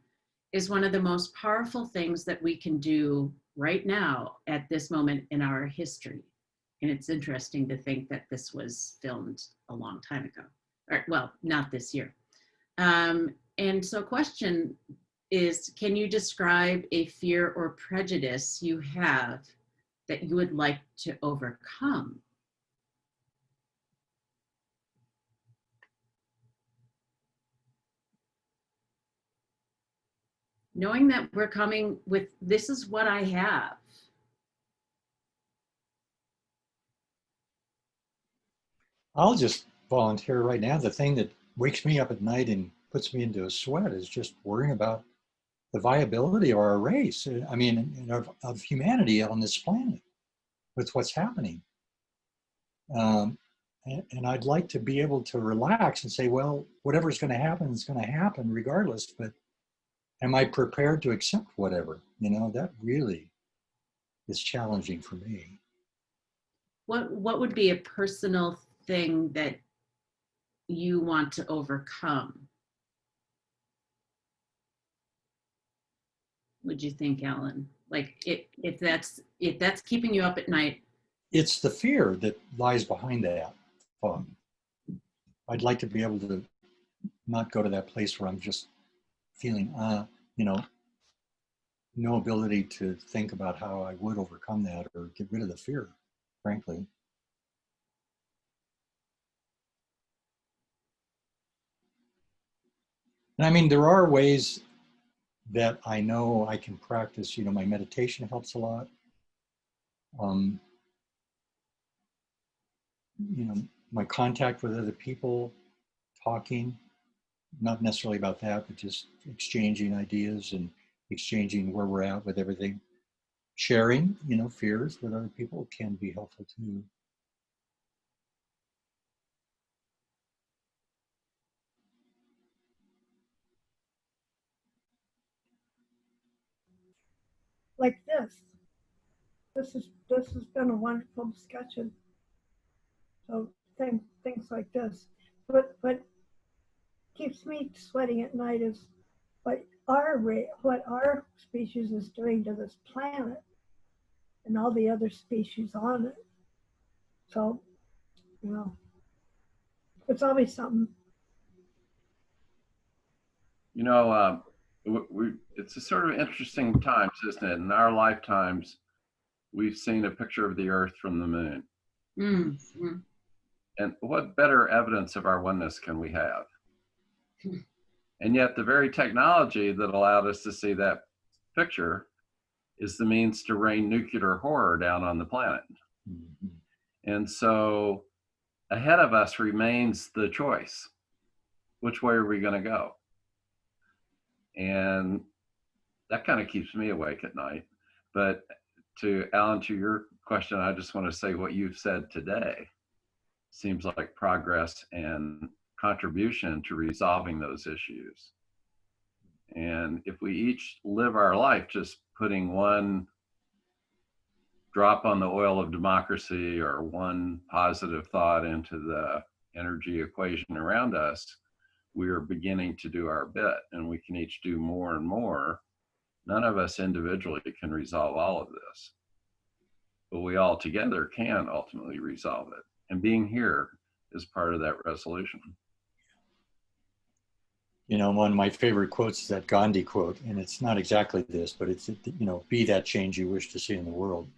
is one of the most powerful things that we can do right now at this moment in our history. And it's interesting to think that this was filmed a long time ago, or well, not this year. And so question is, can you describe a fear or prejudice you have that you would like to overcome? Knowing that we're coming with, this is what I have. I'll just volunteer right now. The thing that wakes me up at night and puts me into a sweat is just worrying about the viability of our race. I mean, of humanity on this planet with what's happening. And I'd like to be able to relax and say, well, whatever's going to happen is going to happen regardless, but am I prepared to accept whatever? You know, that really is challenging for me. What would be a personal thing that you want to overcome? Would you think, Alan? Like if that's keeping you up at night? It's the fear that lies behind that. I'd like to be able to not go to that place where I'm just feeling, you know, no ability to think about how I would overcome that or get rid of the fear, frankly. And I mean, there are ways that I know I can practice. You know, my meditation helps a lot. You know, my contact with other people, talking, not necessarily about that, but just exchanging ideas and exchanging where we're at with everything. Sharing, you know, fears with other people can be helpful too. Like this. This has been a wonderful discussion. So things like this. What keeps me sweating at night is what our species is doing to this planet and all the other species on it. So, you know, it's always something. You know, it's a sort of interesting times, isn't it? In our lifetimes, we've seen a picture of the Earth from the moon. Mm-hmm. And what better evidence of our oneness can we have? And yet the very technology that allowed us to see that picture is the means to rain nuclear horror down on the planet. Mm-hmm. And so ahead of us remains the choice. Which way are we going to go? And that kind of keeps me awake at night. But to Alan, to your question, I just want to say what you've said today seems like progress and contribution to resolving those issues. And if we each live our life just putting one drop on the oil of democracy or one positive thought into the energy equation around us, we are beginning to do our bit, and we can each do more and more None of us individually can resolve all of this, but we all together can ultimately resolve it. And being here is part of that resolution. You know, one of my favorite quotes is that Gandhi quote, and it's not exactly this, but it's, you know, be that change you wish to see in the world.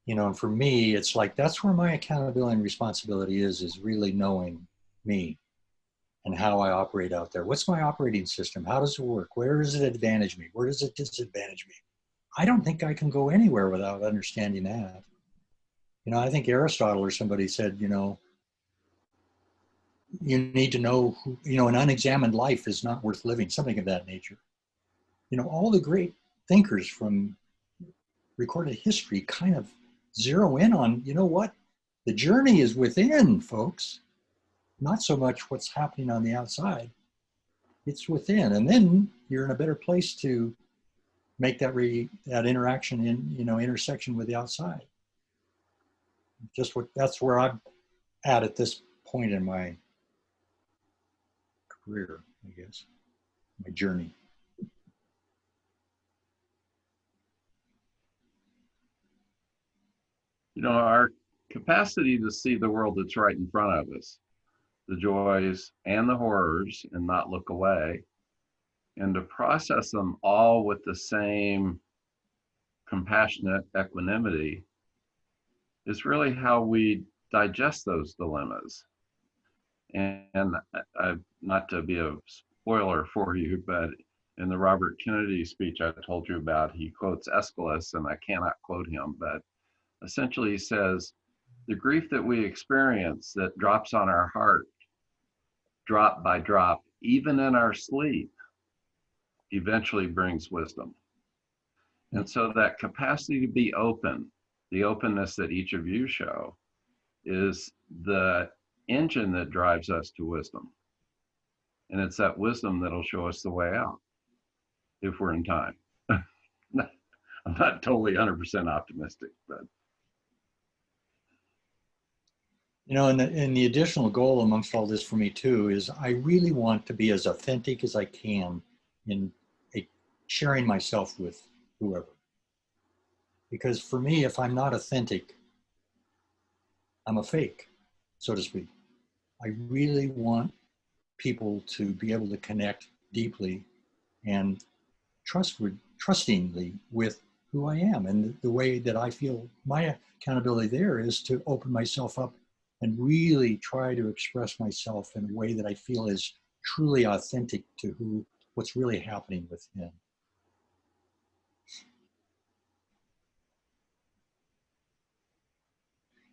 You know, and for me, it's like, that's where my accountability and responsibility is really knowing me and how I operate out there. What's my operating system? How does it work? Where does it advantage me? Where does it disadvantage me? I don't think I can go anywhere without understanding that. You know, I think Aristotle or somebody said, you know, you need to know who, you know, an unexamined life is not worth living, something of that nature. You know, all the great thinkers from recorded history kind of zero in on, you know what? The journey is within, folks. Not so much what's happening on the outside. It's within. And then you're in a better place to make that that interaction in, you know, intersection with the outside. That's where I'm at this point in my career, I guess, my journey. You know, our capacity to see the world that's right in front of us, the joys and the horrors, and not look away, and to process them all with the same compassionate equanimity, is really how we digest those dilemmas. And not to be a spoiler for you, but in the Robert Kennedy speech I told you about, he quotes Aeschylus, and I cannot quote him, but essentially he says, the grief that we experience that drops on our heart, drop by drop, even in our sleep, eventually brings wisdom. And so that capacity to be open, the openness that each of you show, is the engine that drives us to wisdom. And it's that wisdom that'll show us the way out, if we're in time. I'm not totally 100% optimistic, but. You know, and the additional goal amongst all this for me too is I really want to be as authentic as I can in sharing myself with whoever. Because for me, if I'm not authentic, I'm a fake, so to speak. I really want people to be able to connect deeply and trustingly with who I am. And the way that I feel my accountability there is to open myself up and really try to express myself in a way that I feel is truly authentic to what's really happening within.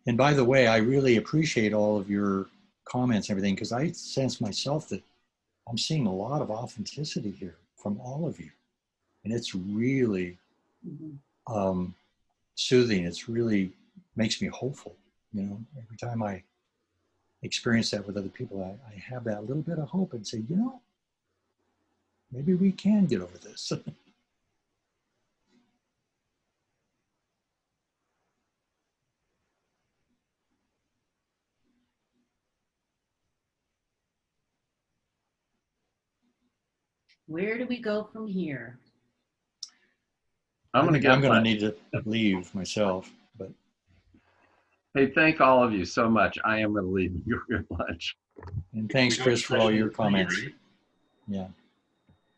And by the way, I really appreciate all of your comments and everything, because I sense myself that I'm seeing a lot of authenticity here from all of you. And it's really soothing. It's really makes me hopeful. You know, every time I experience that with other people, I have that little bit of hope and say, you know, maybe we can get over this. Where do we go from here? I'm gonna need to leave myself, but. Hey, thank all of you so much. I am going to leave you at lunch. And thanks, Chris, for all your comments. Yeah.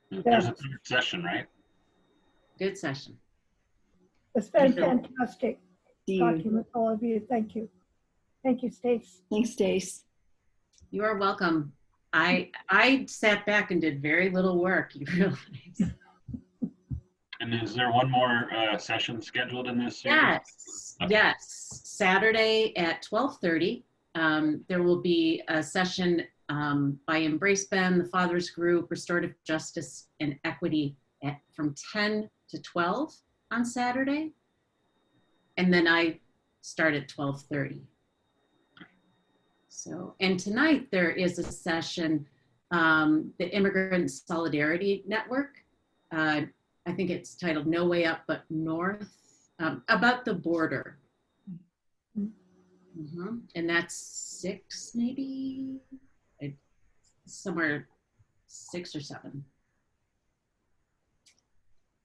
There's a good session, right? Good session. It's been fantastic talking with all of you. Thank you. Thank you, Stace. Thanks, Stace. You are welcome. I sat back and did very little work, you realize. And is there one more session scheduled in this series? Yes, okay. Yes. Saturday at 12:30, there will be a session by Embrace Ben, the Fathers Group, Restorative Justice and Equity from 10 to 12 on Saturday. And then I start at 12:30. So, and tonight there is a session, the Immigrant Solidarity Network. I think it's titled No Way Up But North, about the border. And that's 6, maybe, somewhere 6 or 7.